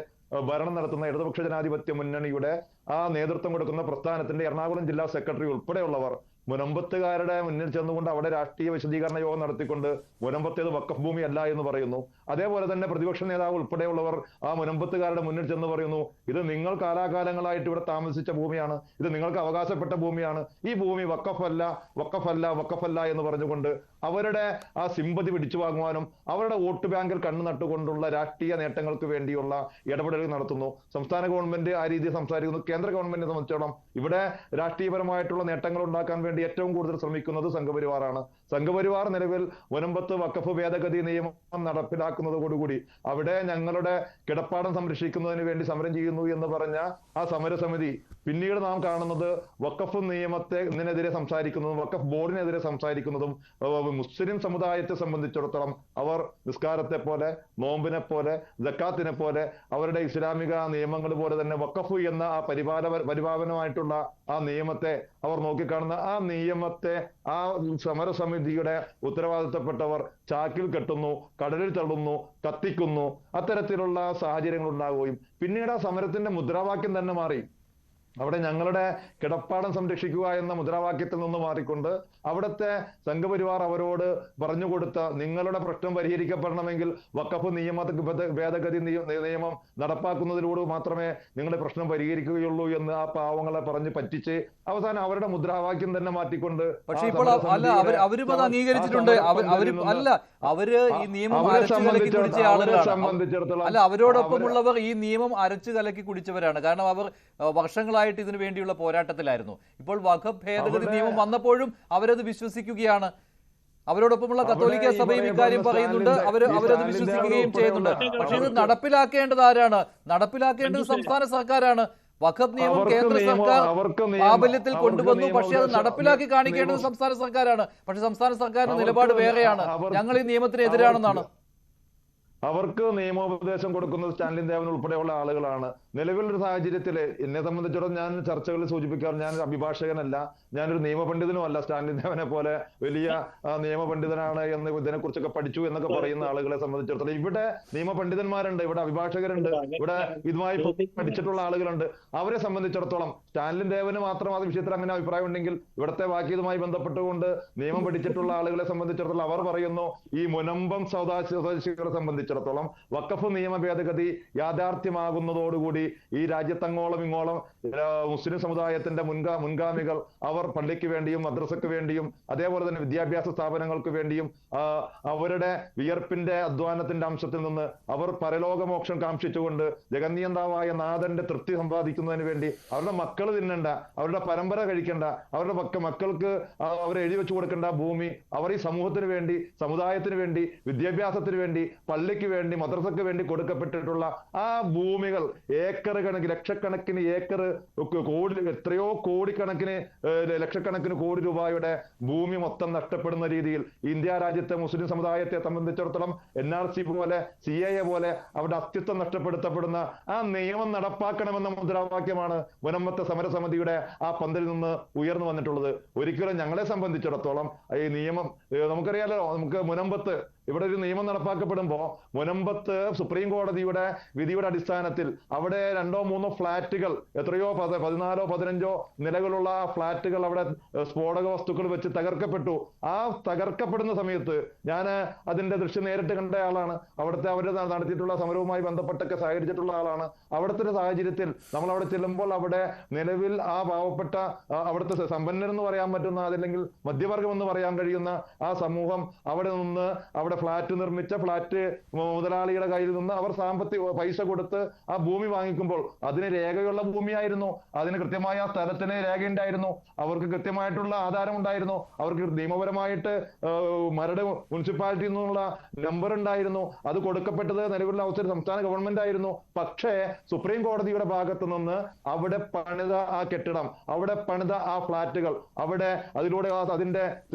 ഭരണം നടത്തുന്ന ഇടതുപക്ഷ ജനാധിപത്യ മുന്നണിയുടെ ആ നേതൃത്വം കൊടുക്കുന്ന പ്രസ്ഥാനത്തിന്റെ എറണാകുളം ജില്ലാ സെക്രട്ടറി ഉൾപ്പെടെയുള്ളവർ മുനമ്പത്തുകാരുടെ മുന്നിൽ ചെന്നുകൊണ്ട് അവിടെ രാഷ്ട്രീയ വിശദീകരണ യോഗം നടത്തിക്കൊണ്ട് മുനമ്പത്തേത് വഖഫ് ഭൂമി അല്ല എന്ന് പറയുന്നു. അതേപോലെ തന്നെ പ്രതിപക്ഷ നേതാവ് ഉൾപ്പെടെയുള്ളവർ ആ മുനമ്പത്തുകാരുടെ മുന്നിൽ ചെന്ന് പറയുന്നു, ഇത് നിങ്ങൾ കാലാകാലങ്ങളായിട്ട് ഇവിടെ താമസിച്ച ഭൂമിയാണ്, ഇത് നിങ്ങൾക്ക് അവകാശപ്പെട്ട ഭൂമിയാണ്, ഈ ഭൂമി വഖഫല്ല വഖഫല്ല വഖഫല്ല എന്ന് പറഞ്ഞുകൊണ്ട് അവരുടെ ആ സിമ്പതി പിടിച്ചു വാങ്ങുവാനും അവരുടെ വോട്ട് ബാങ്കിൽ കണ്ണു നട്ടുകൊണ്ടുള്ള രാഷ്ട്രീയ നേട്ടങ്ങൾക്ക് വേണ്ടിയുള്ള ഇടപെടലുകൾ നടത്തുന്നു. സംസ്ഥാന ഗവൺമെന്റ് ആ രീതിയിൽ സംസാരിക്കുന്നു. കേന്ദ്ര ഗവൺമെന്റിനെ സംബന്ധിച്ചിടത്തോളം ഇവിടെ രാഷ്ട്രീയപരമായിട്ടുള്ള നേട്ടങ്ങൾ ഉണ്ടാക്കാൻ വേണ്ടി ഏറ്റവും കൂടുതൽ ശ്രമിക്കുന്നത് സംഘപരിവാറാണ്. സംഘപരിവാർ നിലവിൽ മുനമ്പത്ത് വഖഫ് ഭേദഗതി നിയമം നടപ്പിലാക്കുന്നതോടുകൂടി അവിടെ ഞങ്ങളുടെ കിടപ്പാടം സംരക്ഷിക്കുന്നതിന് വേണ്ടി സമരം ചെയ്യുന്നു എന്ന് പറഞ്ഞ ആ സമരസമിതി പിന്നീട് നാം കാണുന്നത് വഖഫ് നിയമത്തിനെതിരെ സംസാരിക്കുന്നതും വഖഫ് ബോർഡിനെതിരെ സംസാരിക്കുന്നതും മുസ്ലിം സമുദായത്തെ സംബന്ധിച്ചിടത്തോളം അവർ നിസ്കാരത്തെ പോലെ, നോമ്പിനെ പോലെ, സക്കാത്തിനെ പോലെ, അവരുടെ ഇസ്ലാമിക നിയമങ്ങൾ പോലെ തന്നെ വഖഫ് എന്ന ആ പരിപാലനമായിട്ടുള്ള ആ നിയമത്തെ അവർ നോക്കിക്കാണുന്ന ആ നിയമത്തെ ആ സമരസമിതിയുടെ ഉത്തരവാദിത്തപ്പെട്ടവർ ചാക്കിൽ കെട്ടുന്നു, കടലിൽ തള്ളുന്നു, കത്തിക്കുന്നു. അത്തരത്തിലുള്ള സാഹചര്യങ്ങൾ ഉണ്ടാവുകയും പിന്നീട് ആ സമരത്തിന്റെ മുദ്രാവാക്യം തന്നെ മാറി. അവിടെ ഞങ്ങളുടെ കിടപ്പാടം സംരക്ഷിക്കുക എന്ന മുദ്രാവാക്യത്തിൽ നിന്ന് മാറിക്കൊണ്ട് അവിടുത്തെ സംഘപരിവാർ അവരോട് പറഞ്ഞുകൊടുത്ത നിങ്ങളുടെ പ്രശ്നം പരിഹരിക്കപ്പെടണമെങ്കിൽ വഖഫ് ഭേദഗതി നിയമം നടപ്പാക്കുന്നതിലൂടെ മാത്രമേ നിങ്ങളുടെ പ്രശ്നം പരിഹരിക്കുകയുള്ളൂ എന്ന് ആ പാവങ്ങളെ പറഞ്ഞ് പറ്റിച്ച് അവസാനം അവരുടെ മുദ്രാവാക്യം തന്നെ മാറ്റിക്കൊണ്ട്, പക്ഷേ ഇപ്പോൾ അവരും അത് അംഗീകരിച്ചിട്ടുണ്ട്. അവര് ഈ നിയമം അരച്ചു കലക്കി കുടിച്ച ആളുകളാണ്. അല്ല, അവരോടൊപ്പമുള്ളവർ ഈ നിയമം അരച്ചു കലക്കി കുടിച്ചവരാണ്. കാരണം അവർ വർഷങ്ങളായിട്ട് ഇതിനു വേണ്ടിയുള്ള പോരാട്ടത്തിലായിരുന്നു. ഇപ്പോൾ വഖഫ് ഭേദഗതി നിയമം വന്നപ്പോഴും അവരത് വിശ്വസിക്കുകയാണ്. അവരോടൊപ്പമുള്ള കത്തോലിക്ക സഭയും ഇക്കാര്യം പറയുന്നുണ്ട്, അവരത് വിശ്വസിക്കുകയും ചെയ്യുന്നുണ്ട്. പക്ഷെ ഇത് നടപ്പിലാക്കേണ്ടത് ആരാണ്? നടപ്പിലാക്കേണ്ടത് സംസ്ഥാന സർക്കാരാണ്. വഖഫ് നിയമം കേന്ദ്ര സർക്കാർ പ്രാബല്യത്തിൽ കൊണ്ടുവന്നു, പക്ഷെ അത് നടപ്പിലാക്കി കാണിക്കേണ്ടത് സംസ്ഥാന സർക്കാരാണ്. പക്ഷെ സംസ്ഥാന സർക്കാരിന്റെ നിലപാട് വേറെയാണ്, ഞങ്ങൾ ഈ നിയമത്തിന് എതിരാണെന്നാണ്. അവർക്ക് നിയമോപദേശം കൊടുക്കുന്നത് സ്റ്റാൻലിൻ ദേവൻ ഉൾപ്പെടെയുള്ള ആളുകളാണ്. നിലവിലൊരു സാഹചര്യത്തിൽ എന്നെ സംബന്ധിച്ചിടത്തോളം ഞാൻ ചർച്ചകളിൽ സൂചിപ്പിക്കാറ്, ഞാൻ അഭിഭാഷകനല്ല, ഞാനൊരു നിയമപണ്ഡിതനും അല്ല. സ്റ്റാൻലിൻ ദേവനെ പോലെ വലിയ നിയമപണ്ഡിതനാണ് എന്ന് ഇതിനെക്കുറിച്ചൊക്കെ പഠിച്ചു എന്നൊക്കെ പറയുന്ന ആളുകളെ സംബന്ധിച്ചിടത്തോളം ഇവിടെ നിയമപണ്ഡിതന്മാരുണ്ട്, ഇവിടെ അഭിഭാഷകരുണ്ട്, ഇവിടെ ഇതുമായി പഠിച്ചിട്ടുള്ള ആളുകളുണ്ട്. അവരെ സംബന്ധിച്ചിടത്തോളം സ്റ്റാൻലിൻ ദേവന് മാത്രം ആ വിഷയത്തിൽ അങ്ങനെ അഭിപ്രായം ഉണ്ടെങ്കിൽ ഇവിടുത്തെ ബാക്കി ഇതുമായി ബന്ധപ്പെട്ടുകൊണ്ട് നിയമം പഠിച്ചിട്ടുള്ള ആളുകളെ സംബന്ധിച്ചിടത്തോളം അവർ പറയുന്നു, ഈ മുനമ്പം സ്വദേശികളെ സംബന്ധിച്ചിടത്തോളം വഖഫ് നിയമ ഭേദഗതി യാഥാർത്ഥ്യമാകുന്നതോടുകൂടി ഈ രാജ്യത്തങ്ങോളം ഇങ്ങോളം മുസ്ലിം സമുദായത്തിന്റെ മുൻഗാമികൾ അവർ പള്ളിക്ക് വേണ്ടിയും മദ്രസക്ക് വേണ്ടിയും അതേപോലെ തന്നെ വിദ്യാഭ്യാസ സ്ഥാപനങ്ങൾക്ക് വേണ്ടിയും അവരുടെ വിയർപ്പിന്റെ അധ്വാനത്തിന്റെ അംശത്തിൽ നിന്ന് അവർ പരലോകമോക്ഷം കാക്ഷിച്ചുകൊണ്ട് ജഗന്നിയന്താവായ നാഥന്റെ തൃപ്തി സമ്പാദിക്കുന്നതിന് വേണ്ടി അവരുടെ മക്കൾ തിന്നണ്ട, അവരുടെ പരമ്പര കഴിക്കണ്ട, അവരുടെ മക്കൾക്ക് അവരെ എഴുതി വെച്ചു കൊടുക്കേണ്ട ഭൂമി അവർ ഈ സമൂഹത്തിന് വേണ്ടി, സമുദായത്തിന് വേണ്ടി, വിദ്യാഭ്യാസത്തിന് വേണ്ടി, പള്ളിക്ക് വേണ്ടി, മദ്രസക്ക് വേണ്ടി കൊടുക്കപ്പെട്ടിട്ടുള്ള ആ ഭൂമികൾ ഏക്കർ കണക്കിന്, ലക്ഷക്കണക്കിന് ഏക്കർ, എത്രയോ കോടിക്കണക്കിന്, ലക്ഷക്കണക്കിന് കോടി രൂപയുടെ ഭൂമി മൊത്തം നഷ്ടപ്പെടുന്ന രീതിയിൽ ഇന്ത്യ രാജ്യത്തെ മുസ്ലിം സമുദായത്തെ സംബന്ധിച്ചിടത്തോളം NRC പോലെ, CAA പോലെ അവരുടെ അസ്തിത്വം നഷ്ടപ്പെടുത്തപ്പെടുന്ന ആ നിയമം നടപ്പാക്കണമെന്ന മുദ്രാവാക്യമാണ് മുനമ്പത്തെ സമരസമിതിയുടെ ആ പന്തലിൽ നിന്ന് ഉയർന്നു വന്നിട്ടുള്ളത്. ഒരിക്കലും ഞങ്ങളെ സംബന്ധിച്ചിടത്തോളം ഈ നിയമം നമുക്കറിയാലോ, നമുക്ക് മുനമ്പത്ത് ഇവിടെ ഒരു നിയമം നടപ്പാക്കപ്പെടുമ്പോൾ മുനമ്പത്ത് സുപ്രീം കോടതിയുടെ വിധിയുടെ അടിസ്ഥാനത്തിൽ അവിടെ 2-3 ഫ്ളാറ്റുകൾ, എത്രയോ 14 15 നിലകളുള്ള ഫ്ളാറ്റുകൾ അവിടെ സ്ഫോടക വസ്തുക്കൾ വെച്ച് തകർക്കപ്പെട്ടു. ആ തകർക്കപ്പെടുന്ന സമയത്ത് ഞാൻ അതിന്റെ ദൃശ്യം നേരിട്ട് കണ്ട ആളാണ്. അവിടുത്തെ അവർ നടത്തിയിട്ടുള്ള സമരവുമായി ബന്ധപ്പെട്ടൊക്കെ സഹകരിച്ചിട്ടുള്ള ആളാണ്. അവിടുത്തെ ഒരു സാഹചര്യത്തിൽ നമ്മൾ അവിടെ ചെല്ലുമ്പോൾ അവിടെ നിലവിൽ ആ പാവപ്പെട്ട അവിടുത്തെ സമ്പന്നരെന്ന് പറയാൻ പറ്റുന്ന, അതല്ലെങ്കിൽ മധ്യവർഗം എന്ന് പറയാൻ കഴിയുന്ന ആ സമൂഹം അവിടെ നിന്ന് അവിടെ ഫ്ളാറ്റ് നിർമ്മിച്ച ഫ്ളാറ്റ് മുതലാളിയുടെ കയ്യിൽ നിന്ന് അവർ സാമ്പത്തിക പൈസ കൊടുത്ത് ആ ഭൂമി വാങ്ങിക്കുമ്പോൾ അതിന് രേഖയുള്ള ഭൂമിയായിരുന്നു. അതിന് കൃത്യമായ ആ സ്ഥലത്തിന് രേഖയുണ്ടായിരുന്നു. അവർക്ക് കൃത്യമായിട്ടുള്ള ആധാരം ഉണ്ടായിരുന്നു. അവർക്ക് നിയമപരമായിട്ട് മരട് മുനിസിപ്പാലിറ്റിയിൽ നിന്നുള്ള നമ്പർ ഉണ്ടായിരുന്നു. അത് കൊടുക്കപ്പെട്ടത് നിലവിലുള്ള അവസരം സംസ്ഥാന ഗവൺമെന്റ് ആയിരുന്നു. പക്ഷേ സുപ്രീം കോടതിയുടെ ഭാഗത്ത് നിന്ന് അവിടെ പണിത ആ കെട്ടിടം, അവിടെ പണിത ആ ഫ്ളാറ്റുകൾ, അവിടെ അതിലൂടെ അതിന്റെ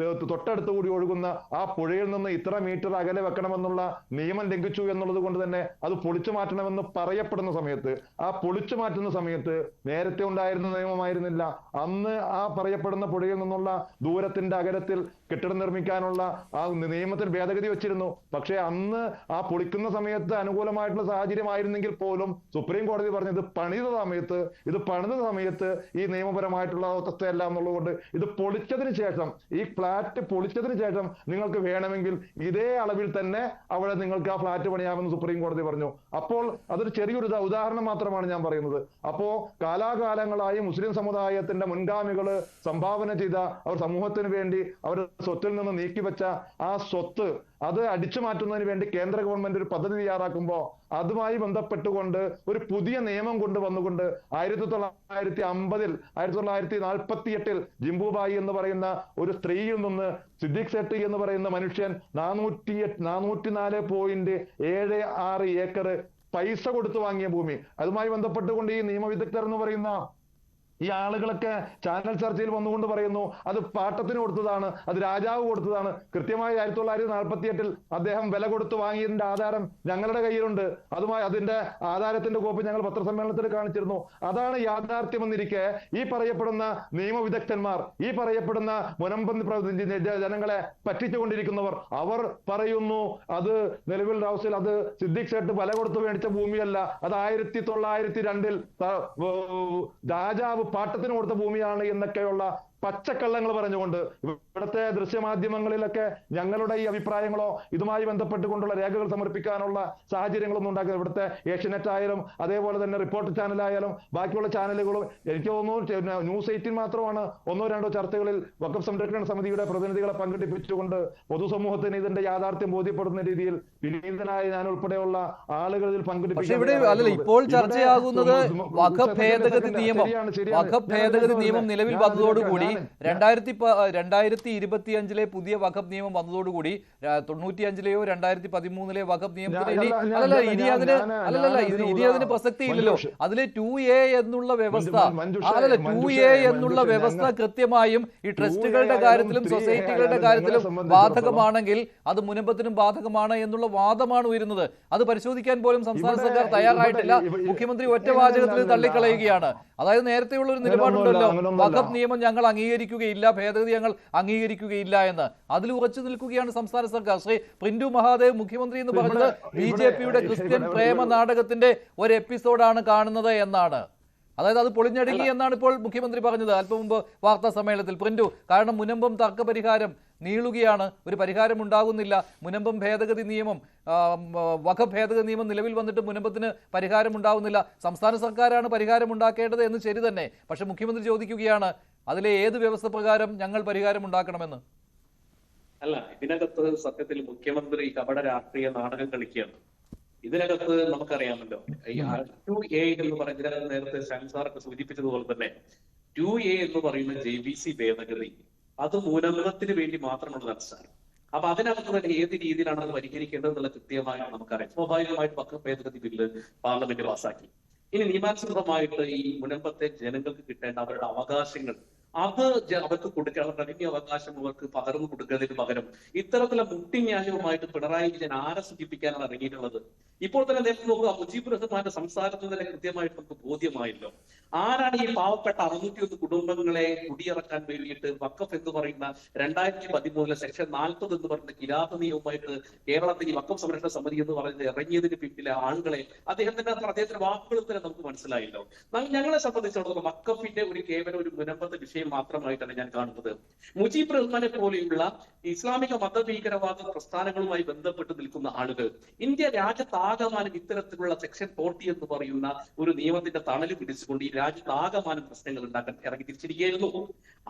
തൊട്ടടുത്ത് കൂടി ഒഴുകുന്ന ആ പുഴയിൽ നിന്ന് ഇത്ര മീറ്റർ അകലെ വെക്കണമെന്നുള്ള നിയമം ലംഘിച്ചു എന്നുള്ളത് കൊണ്ട് തന്നെ അത് പൊളിച്ചു മാറ്റണമെന്ന് പറയപ്പെടുന്ന സമയത്ത്, ആ പൊളിച്ചു മാറ്റുന്ന സമയത്ത് നേരത്തെ ഉണ്ടായിരുന്ന നിയമമായിരുന്നില്ല. അന്ന് ആ പറയപ്പെടുന്ന പുഴയിൽ നിന്നുള്ള ദൂരത്തിന്റെ അകലത്തിൽ കെട്ടിടം നിർമ്മിക്കാനുള്ള ആ നിയമത്തിൽ ഭേദഗതി വെച്ചിരുന്നു. പക്ഷെ അന്ന് ആ പൊളിക്കുന്ന സമയത്ത് അനുകൂലമായിട്ടുള്ള സാഹചര്യമായിരുന്നെങ്കിൽ പോലും സുപ്രീം കോടതി പറഞ്ഞത് ഇത് പണിത സമയത്ത് ഈ നിയമപരമായിട്ടുള്ള അവസ്ഥയല്ല എന്നുള്ളതുകൊണ്ട് ഇത് പൊളിച്ചതിന് ശേഷം, ഈ ഫ്ളാറ്റ് പൊളിച്ചതിന് ശേഷം നിങ്ങൾക്ക് വേണമെങ്കിൽ ഇതേ അളവിൽ തന്നെ അവിടെ നിങ്ങൾക്ക് ആ ഫ്ളാറ്റ് പണിയാമെന്ന് സുപ്രീം കോടതി പറഞ്ഞു. അപ്പോൾ അതൊരു ചെറിയൊരു ഉദാഹരണം മാത്രമാണ് ഞാൻ പറയുന്നത്. അപ്പോ കാലാകാലങ്ങളായി മുസ്ലിം സമുദായത്തിന്റെ മുൻഗാമികള് സംഭാവന ചെയ്ത, അവർ സമൂഹത്തിന് വേണ്ടി അവർ സ്വത്തിൽ നിന്ന് നീക്കിവെച്ച ആ സ്വത്ത് അത് അടിച്ചു മാറ്റുന്നതിന് വേണ്ടി കേന്ദ്ര ഗവൺമെന്റ് ഒരു പദ്ധതി തയ്യാറാക്കുമ്പോൾ അതുമായി ബന്ധപ്പെട്ടുകൊണ്ട് ഒരു പുതിയ നിയമം കൊണ്ടുവന്നുകൊണ്ട് 1950 1948 ജിംബുബായി എന്ന് പറയുന്ന ഒരു സ്ത്രീയിൽ നിന്ന് സിദ്ദിഖ് സെട്ടി എന്ന് പറയുന്ന മനുഷ്യൻ 404.76 ഏക്കർ പൈസ കൊടുത്തു വാങ്ങിയ ഭൂമി. അതുമായി ബന്ധപ്പെട്ടുകൊണ്ട് ഈ നിയമവിദഗ്ധർ എന്ന് പറയുന്ന ഈ ആളുകളൊക്കെ ചാനൽ ചർച്ചയിൽ വന്നുകൊണ്ട് പറയുന്നു അത് പാട്ടത്തിന് കൊടുത്തതാണ്, അത് രാജാവ് കൊടുത്തതാണ്. കൃത്യമായി 1948 അദ്ദേഹം വില കൊടുത്ത് വാങ്ങിയതിന്റെ ആധാരം ഞങ്ങളുടെ കയ്യിലുണ്ട്. അതിന്റെ ആധാരത്തിന്റെ കോപ്പി ഞങ്ങൾ പത്രസമ്മേളനത്തിൽ കാണിച്ചിരുന്നു. അതാണ് യാഥാർത്ഥ്യമെന്നിരിക്കെ ഈ പറയപ്പെടുന്ന നിയമവിദഗ്ധന്മാർ, ഈ പറയപ്പെടുന്ന മുനമ്പന്തി ജനങ്ങളെ പറ്റിച്ചുകൊണ്ടിരിക്കുന്നവർ, അവർ പറയുന്നു അത് നിലവിൽ ഹൗസിൽ അത് സിദ്ദിഖ് സേട്ട് വില കൊടുത്ത് മേടിച്ച ഭൂമിയല്ല, അത് 1902 രാജാവ് പാട്ടത്തിന് കൊടുത്ത ഭൂമിയാണ് എന്നൊക്കെയുള്ള പച്ചക്കള്ളങ്ങൾ പറഞ്ഞുകൊണ്ട് ഇവിടുത്തെ ദൃശ്യമാധ്യമങ്ങളിലൊക്കെ ഞങ്ങളുടെ ഈ അഭിപ്രായങ്ങളോ ഇതുമായി ബന്ധപ്പെട്ടുകൊണ്ടുള്ള രേഖകൾ സമർപ്പിക്കാനുള്ള സാഹചര്യങ്ങളൊന്നും ഉണ്ടാക്കുന്നത് ഇവിടുത്തെ ഏഷ്യനെറ്റ് ആയാലും അതേപോലെ തന്നെ റിപ്പോർട്ടർ ചാനലായാലും ബാക്കിയുള്ള ചാനലുകളും എനിക്ക് തോന്നുന്നു ന്യൂസ് 18 മാത്രമാണ് 1-2 ചർച്ചകളിൽ വഖഫ് സംരക്ഷണ സമിതിയുടെ പ്രതിനിധികളെ പങ്കെടുപ്പിച്ചുകൊണ്ട് പൊതുസമൂഹത്തിന് ഇതിന്റെ യാഥാർത്ഥ്യം ബോധ്യപ്പെടുന്ന രീതിയിൽ വിനീതനായ ഞാൻ ഉൾപ്പെടെയുള്ള ആളുകൾ ഇതിൽ പങ്കെടുപ്പിച്ചു. ഇപ്പോൾ ചർച്ചയാകുന്നത് വഖഫ് ഭേദഗതി നിയമം നിലവിൽ വന്നതോടുകൂടി 2025 പുതിയ വഖഫ് നിയമം വന്നതോടുകൂടി 95 2013 വഖഫ് നിയമത്തിന് ഇനി അതിന് പ്രസക്തി ഇല്ലല്ലോ. അതില് 2A എന്നുള്ള വ്യവസ്ഥ കൃത്യമായും ഈ ട്രസ്റ്റുകളുടെ കാര്യത്തിലും സൊസൈറ്റികളുടെ കാര്യത്തിലും ബാധകമാണെങ്കിൽ അത് മുനമ്പത്തിനും ബാധകമാണ് എന്നുള്ള വാദമാണ് ഉയരുന്നത്. അത് പരിശോധിക്കാൻ പോലും സംസ്ഥാന സർക്കാർ തയ്യാറായിട്ടില്ല. മുഖ്യമന്ത്രി ഒറ്റ വാചകത്തിൽ തള്ളിക്കളയുകയാണ്. അതായത് നേരത്തെയുള്ള ഒരു നിലപാടുണ്ടല്ലോ, വഖഫ് നിയമം ഞങ്ങൾ അംഗീകരിക്കുകയില്ല, ഭേദഗതി ഞങ്ങൾ അംഗീകരിക്കുകയില്ല എന്ന്. അതിൽ ഉറച്ചു നിൽക്കുകയാണ് സംസ്ഥാന സർക്കാർ. ശ്രീ പ്രിന്റു മഹാദേവ് മുഖ്യമന്ത്രി എന്ന് പറഞ്ഞത് BJPയുടെ ക്രിസ്ത്യൻ പ്രേമ നാടകത്തിന്റെ ഒരു എപ്പിസോഡാണ് കാണുന്നത് എന്നാണ്. അതായത് അത് പൊളിഞ്ഞടുങ്ങി എന്നാണ് ഇപ്പോൾ മുഖ്യമന്ത്രി പറഞ്ഞത് അല്പം മുമ്പ് വാർത്താ സമ്മേളനത്തിൽ. പ്രിന്റു, കാരണം മുനമ്പം തർക്ക പരിഹാരം നീളുകയാണ്, ഒരു പരിഹാരം ഉണ്ടാകുന്നില്ല. മുനമ്പം ഭേദഗതി നിയമം, വഖഫ് ഭേദഗതി നിയമം നിലവിൽ വന്നിട്ട് മുനമ്പത്തിന് പരിഹാരം ഉണ്ടാകുന്നില്ല. സംസ്ഥാന സർക്കാരാണ് പരിഹാരം ഉണ്ടാക്കേണ്ടത് എന്ന് ശരി തന്നെ. പക്ഷെ മുഖ്യമന്ത്രി ചോദിക്കുകയാണ് അതിലെ ഏത് വ്യവസ്ഥ പ്രകാരം ഞങ്ങൾ പരിഹാരം ഉണ്ടാക്കണമെന്ന്. അല്ല, ഇതിനകത്ത് സത്യത്തിൽ മുഖ്യമന്ത്രി കപട രാഷ്ട്രീയ നാടകം കളിക്കുകയാണ്. ഇതിനകത്ത് നമുക്കറിയാമല്ലോ, ഈ 2A എന്ന് പറയുന്നത് നേരത്തെ സാറൊക്കെ സൂചിപ്പിച്ചതുപോലെ തന്നെ 2A എന്ന് പറയുന്ന JBC ഭേദഗതി അത് മുനമ്പത്തിന് വേണ്ടി മാത്രമുള്ളതാണ് സാർ. അപ്പൊ അതിനകത്ത് തന്നെ ഏത് രീതിയിലാണ് അത് പരിഹരിക്കേണ്ടത് എന്നുള്ള കൃത്യമായിട്ട് നമുക്കറിയാം. സ്വാഭാവികമായിട്ട് വഖഫ് ഭേദഗതി ബില്ല് പാർലമെന്റ് പാസാക്കി. ഇനി നിയമാനുസൃതമായിട്ട് ഈ മുനമ്പത്തെ ജനങ്ങൾക്ക് കിട്ടേണ്ട അവരുടെ അവകാശങ്ങൾ അത് അവർക്ക് കൊടുക്കുക, അവരുടെ റവന്യൂ അവകാശം അവർക്ക് പകർന്നു കൊടുക്കുന്നതിന് പകരം ഇത്തരത്തിലുള്ള മുട്ടിന്യായവുമായിട്ട് പിണറായി വിജയൻ ആരെ സൂചിപ്പിക്കാനാണ് ഇറങ്ങിയിട്ടുള്ളത്? ഇപ്പോൾ തന്നെ നേരത്തെ നോക്കുക, മുജീബ് റഹ്മാന്റെ സംസാരത്തിൽ തന്നെ കൃത്യമായിട്ട് നമുക്ക് ബോധ്യമായല്ലോ ആരാണ് ഈ പാവപ്പെട്ട 601 കുടുംബങ്ങളെ കുടിയിറക്കാൻ വേണ്ടിയിട്ട് വഖഫ് എന്ന് പറയുന്ന 2013 സെക്ഷൻ 40 എന്ന് പറയുന്ന കിരാത നിയമവുമായിട്ട് കേരളത്തിൽ ഈ വഖഫ് സംരക്ഷണ സമിതി എന്ന് പറയുന്നത് ഇറങ്ങിയതിന് പിന്നിലെ ആളുകളെ അദ്ദേഹത്തിന്റെ വാക്കുകളിൽ തന്നെ നമുക്ക് മനസ്സിലായല്ലോ. ഞങ്ങളെ സംബന്ധിച്ചിടത്തോളം വഖഫിന്റെ കേവലം ഒരു മുനമ്പത്തെ വിഷയം മാത്രമായിട്ടാണ് ഞാൻ കാണുന്നത്. മുജീബ് റഹ്മാനെ പോലെയുള്ള ഇസ്ലാമിക മതഭീകരവാദ പ്രസ്ഥാനങ്ങളുമായി ബന്ധപ്പെട്ട് നിൽക്കുന്ന ആളുകൾ ഇന്ത്യ രാജ്യത്താകമാനം ഇത്തരത്തിലുള്ള സെക്ഷൻ 40 എന്ന് പറയുന്ന ഒരു നിയമത്തിന്റെ തണല് പിടിച്ചുകൊണ്ട് ഈ രാജ്യത്താകമാനം പ്രശ്നങ്ങൾ ഉണ്ടാക്കാൻ ഇറങ്ങിത്തിരിച്ചിരിക്കുകയായിരുന്നു.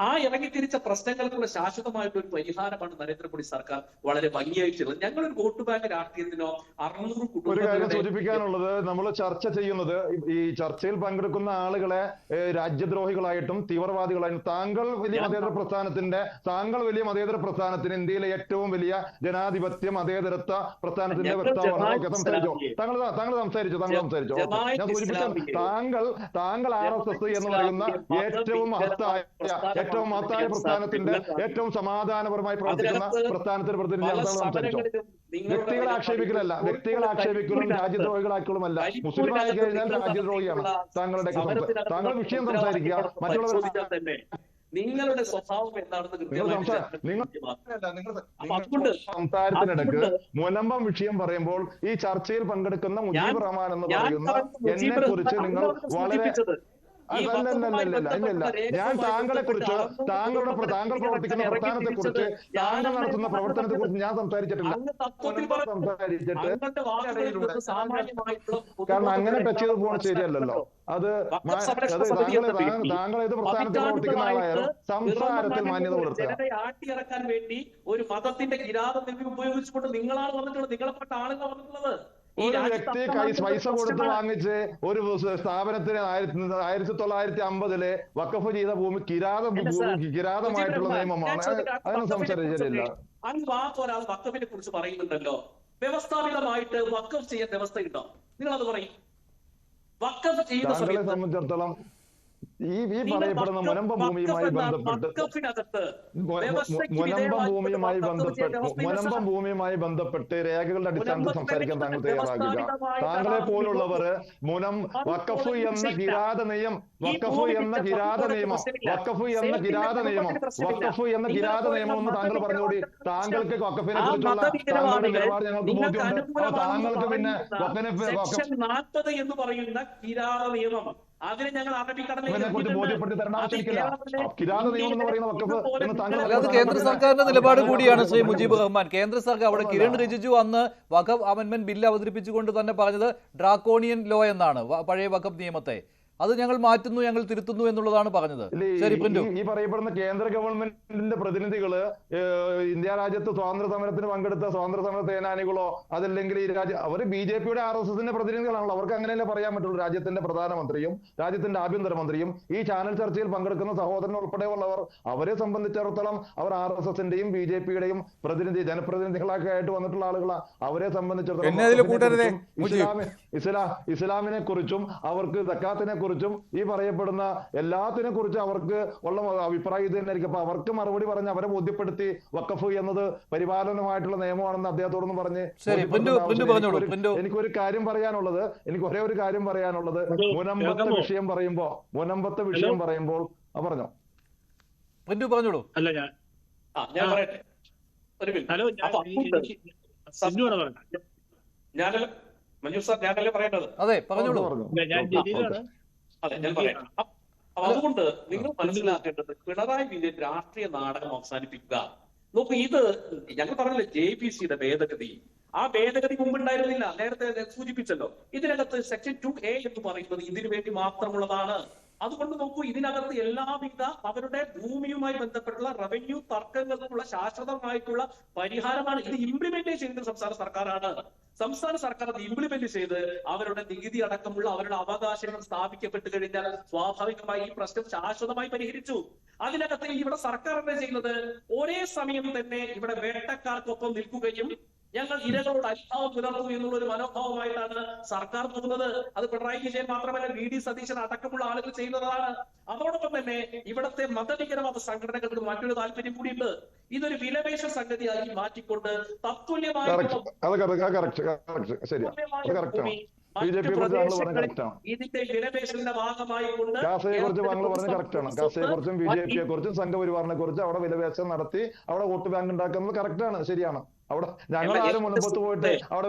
ആ ഇറങ്ങിത്തിരിച്ച പ്രശ്നങ്ങൾക്കുള്ള ശാശ്വതമായിട്ടുള്ള ഒരു പരിഹാരമാണ് നരേന്ദ്രമോദി സർക്കാർ വളരെ ഭംഗിയായി ചെയ്തത്. ഞങ്ങളൊരു വോട്ട് ബാങ്ക് രാഷ്ട്രീയത്തിനോ 600 ഒരു കാര്യം സൂചിപ്പിക്കാനുള്ളത്, നമ്മൾ ചർച്ച ചെയ്യുന്നത് ഈ ചർച്ചയിൽ പങ്കെടുക്കുന്ന ആളുകളെ രാജ്യദ്രോഹികളായിട്ടും തീവ്രവാദികളായിട്ടും താങ്കൾ വലിയ മതേതര പ്രസ്ഥാനത്തിന് ഇന്ത്യയിലെ ഏറ്റവും വലിയ ജനാധിപത്യ മതേതരത്വ പ്രസ്ഥാനത്തിന്റെ വക്താവാണ്. താങ്കൾ സംസാരിച്ചോ ഞാൻ സൂചിപ്പിക്കാൻ, താങ്കൾ RSS എന്ന് പറയുന്ന ഏറ്റവും മഹത്തായ പ്രസ്ഥാനത്തിന്റെ ഏറ്റവും സമാധാനപരമായി പ്രവർത്തിക്കുന്ന പ്രസ്ഥാനത്തിന്റെ പ്രതിനിധിയാണ് സംസാരിച്ചോ. വ്യക്തികളെ ആക്ഷേപിക്കലും രാജ്യദ്രോഹികളാക്കലുമല്ല. മുസ്ലിം ആയി കഴിഞ്ഞാൽ രാജ്യദ്രോഹിയാണ്. താങ്കൾ വിഷയം സംസാരിക്കുക, മറ്റുള്ളവർ നിങ്ങളുടെ സ്വഭാവം എന്താണെന്ന് സംസാരത്തിനിടക്ക് മുനമ്പം വിഷയം പറയുമ്പോൾ ഈ ചർച്ചയിൽ പങ്കെടുക്കുന്ന മുജീബ് റഹ്മാൻ എന്ന് പറയുന്ന എന്നെ കുറിച്ച് നിങ്ങൾ വളരെ ഞാൻ താങ്കളെ കുറിച്ച് താങ്കൾ പ്രവർത്തിക്കുന്ന പ്രസ്ഥാനത്തെ കുറിച്ച് താങ്കൾ നടത്തുന്ന പ്രവർത്തനത്തെ കുറിച്ച് ഞാൻ സംസാരിച്ചിട്ടില്ല. കാരണം അങ്ങനെ ടച്ച് ചെയ്ത് പോകുന്നത് ശരിയല്ലല്ലോ. താങ്കൾ ഏത് പ്രസ്ഥാനത്തിൽ പ്രവർത്തിക്കുന്ന ആളായാലും സംസാരത്തിൽ മാന്യത പുലർത്തുക. ആട്ടിയിറക്കാൻ വേണ്ടി ഒരു മതത്തിന്റെ കിരാതം ഉപയോഗിച്ചുകൊണ്ട് നിങ്ങളാണ് വന്നിട്ടുള്ളത്, നിങ്ങളെപ്പെട്ട ആളുകൾ വന്നിട്ടുള്ളത്. ഒരു വ്യക്തി പൈസ കൊടുത്ത് വാങ്ങിച്ച് ഒരു സ്ഥാപനത്തിന് 1950 വഖഫ് ചെയ്ത ഭൂമി കിരാതമായിട്ടുള്ള നിയമമാണ്. അതിനെ സംസാരിച്ചില്ല. ഒരാൾ വഖഫിനെ കുറിച്ച് പറയുന്നുണ്ടല്ലോ, വ്യവസ്ഥാപിതമായിട്ട് വഖഫ് ചെയ്യാൻ വ്യവസ്ഥയുണ്ടോ? നിങ്ങളത് പറയും. വഖഫ് ചെയ്യുന്ന സമയത്തെ സംബന്ധിച്ചിടത്തോളം ഈ പറയപ്പെടുന്ന മുനമ്പം ഭൂമിയുമായി ബന്ധപ്പെട്ട് രേഖകളുടെ അടിസ്ഥാനത്തിൽ സംസാരിക്കാൻ താങ്കൾ തയ്യാറാകുക. താങ്കളെ പോലുള്ളവർ വഖഫ് എന്ന കിരാത നിയമം എന്ന് താങ്കൾ പറഞ്ഞുകൂടി. താങ്കൾക്ക് വഖഫിനെ കുറിച്ചുള്ള താങ്കളുടെ നിലപാട് ഞങ്ങൾക്ക് ബോധ്യമുണ്ട്. താങ്കൾക്ക് പിന്നെ എന്ന് പറയുന്ന കിരാത നിയമം അതിനെ ഞങ്ങൾ ബോധ്യപ്പെടുത്തി തരണം ആവശ്യമില്ല. കിരാത നിയമം എന്ന് പറയുന്ന വഖഫ് എന്ന് താങ്കൾ അത് കേന്ദ്ര സർക്കാരിന്റെ നിലപാട് കൂടിയാണ് ശ്രീ മുജീബ് റഹ്മാൻ. കേന്ദ്ര സർക്കാർ അവിടെ കിരൺ റിജിജു അന്ന് വഖഫ് അമെന്റ്മെന്റ് ബില്ല് അവതരിപ്പിച്ചുകൊണ്ട് തന്നെ പറഞ്ഞത് ഡ്രാക്കോണിയൻ ലോ എന്നാണ് പഴയ വഖഫ് നിയമത്തെ. അത് ഞങ്ങൾ മാറ്റുന്നു, ഞങ്ങൾ തിരുത്തുന്നു എന്നുള്ളതാണ് പറഞ്ഞത്. ശരി, ഈ പറയപ്പെടുന്ന കേന്ദ്ര ഗവൺമെന്റിന്റെ പ്രതിനിധികള് ഇന്ത്യ രാജ്യത്ത് സ്വാതന്ത്ര്യ സമരത്തിന് പങ്കെടുത്ത സ്വാതന്ത്ര്യ സമര സേനാനികളോ അതല്ലെങ്കിൽ ഈ അവർ BJPയുടെ RSSന്റെ പ്രതിനിധികളാണല്ലോ. അവർക്ക് അങ്ങനെയല്ലേ പറയാൻ പറ്റുള്ളൂ. രാജ്യത്തിന്റെ പ്രധാനമന്ത്രിയും രാജ്യത്തിന്റെ ആഭ്യന്തരമന്ത്രിയും ഈ ചാനൽ ചർച്ചയിൽ പങ്കെടുക്കുന്ന സഹോദരൻ ഉൾപ്പെടെയുള്ളവർ, അവരെ സംബന്ധിച്ചിടത്തോളം അവർ RSSന്റെയും BJPയുടെയും ജനപ്രതിനിധികളൊക്കെ ആയിട്ട് വന്നിട്ടുള്ള ആളുകളാണ്. അവരെ സംബന്ധിച്ചിടത്തോളം ഇസ്ലാമിനെ കുറിച്ചും അവർക്ക് സക്കാത്തിനെ കുറിച്ചും ഈ പറയപ്പെടുന്ന എല്ലാത്തിനെ കുറിച്ചും അവർക്ക് ഉള്ള അഭിപ്രായം ഇത് തന്നെയായിരിക്കും. അപ്പൊ അവർക്ക് മറുപടി പറഞ്ഞ് അവരെ ബോധ്യപ്പെടുത്തി വഖഫ് എന്നത് പരിപാലനമായിട്ടുള്ള നിയമമാണെന്ന് അദ്ദേഹത്തോടൊന്നും പറഞ്ഞ് എനിക്കൊരു കാര്യം പറയാനുള്ളത് മുനമ്പത്തെ വിഷയം പറയുമ്പോൾ പറഞ്ഞോ പറഞ്ഞോളൂ. അല്ല ഞാൻ പറയട്ടെ. മഞ്ജു സാർ, ഞാനല്ലേ പറയേണ്ടത്? അതെ, പറഞ്ഞോളൂ. അതെ, ഞാൻ പറയാം. അതുകൊണ്ട് നിങ്ങൾ മനസ്സിലാക്കേണ്ടത് പിണറായി വിജയൻ രാഷ്ട്രീയ നാടകം അവസാനിപ്പിക്കുക. നോക്കൂ, ഇത് ഞങ്ങൾ പറഞ്ഞില്ലേ JPCയുടെ ഭേദഗതി. ആ ഭേദഗതി മുമ്പുണ്ടായിരുന്നില്ല. നേരത്തെ സൂചിപ്പിച്ചല്ലോ. ഇതിനകത്ത് സെക്ഷൻ 2A എന്ന് പറയുന്നത് ഇതിനു വേണ്ടി മാത്രമുള്ളതാണ്. അതുകൊണ്ട് നോക്കൂ, ഇതിനകത്ത് എല്ലാവിധ അവരുടെ ഭൂമിയുമായി ബന്ധപ്പെട്ടുള്ള റവന്യൂ തർക്കങ്ങൾക്കുള്ള ശാശ്വതമായിട്ടുള്ള പരിഹാരമാണ്. ഇത് ഇംപ്ലിമെന്റ് ചെയ്യുന്നത് സംസ്ഥാന സർക്കാരാണ്. സംസ്ഥാന സർക്കാർ അത് ഇംപ്ലിമെന്റ് ചെയ്ത് അവരുടെ നികുതി അടക്കമുള്ള അവരുടെ അവകാശങ്ങൾ സ്ഥാപിക്കപ്പെട്ട് കഴിഞ്ഞാൽ സ്വാഭാവികമായി ഈ പ്രശ്നം ശാശ്വതമായി പരിഹരിച്ചു. അതിനകത്ത് ഇവിടെ സർക്കാർ എന്താ ചെയ്യുന്നത്? ഒരേ സമയം തന്നെ ഇവിടെ വേട്ടക്കാർക്കൊപ്പം നിൽക്കുകയും ഞങ്ങൾ ഇരകളോട് അനുഭാവം പുലർത്തും എന്നുള്ള ഒരു മനോഭാവമായിട്ടാണ് സർക്കാർ പോകുന്നത്. അത് പിണറായി വിജയൻ മാത്രമല്ല, വി ഡി സതീശൻ അടക്കമുള്ള ആളുകൾ ചെയ്യുന്നതാണ്. അതോടൊപ്പം തന്നെ ഇവിടുത്തെ മതനികരവാദ സംഘടനകൾക്ക് മറ്റൊരു താല്പര്യം കൂടിയുണ്ട്. ഇതൊരു വിലപേശ സംഗതിയായി മാറ്റിക്കൊണ്ട് ഇതിന്റെ വിലപേശലിന്റെ ഭാഗമായി കൊണ്ട് കാസയെ കുറിച്ച് താങ്കൾ പറഞ്ഞത് കറക്റ്റാണ്. കാസയെ കുറിച്ചും ബി ജെ പിയെ കുറിച്ചും സംഘപരിവാറിനെ കുറിച്ചും അവിടെ വിലപേശം നടത്തി അവിടെ വോട്ട് ബാങ്ക് ഉണ്ടാക്കുന്നത് കറക്റ്റാണ്, ശരിയാണ്. അവിടെ ഞങ്ങൾ ആരും മുൻപത്ത് പോയിട്ട് അവിടെ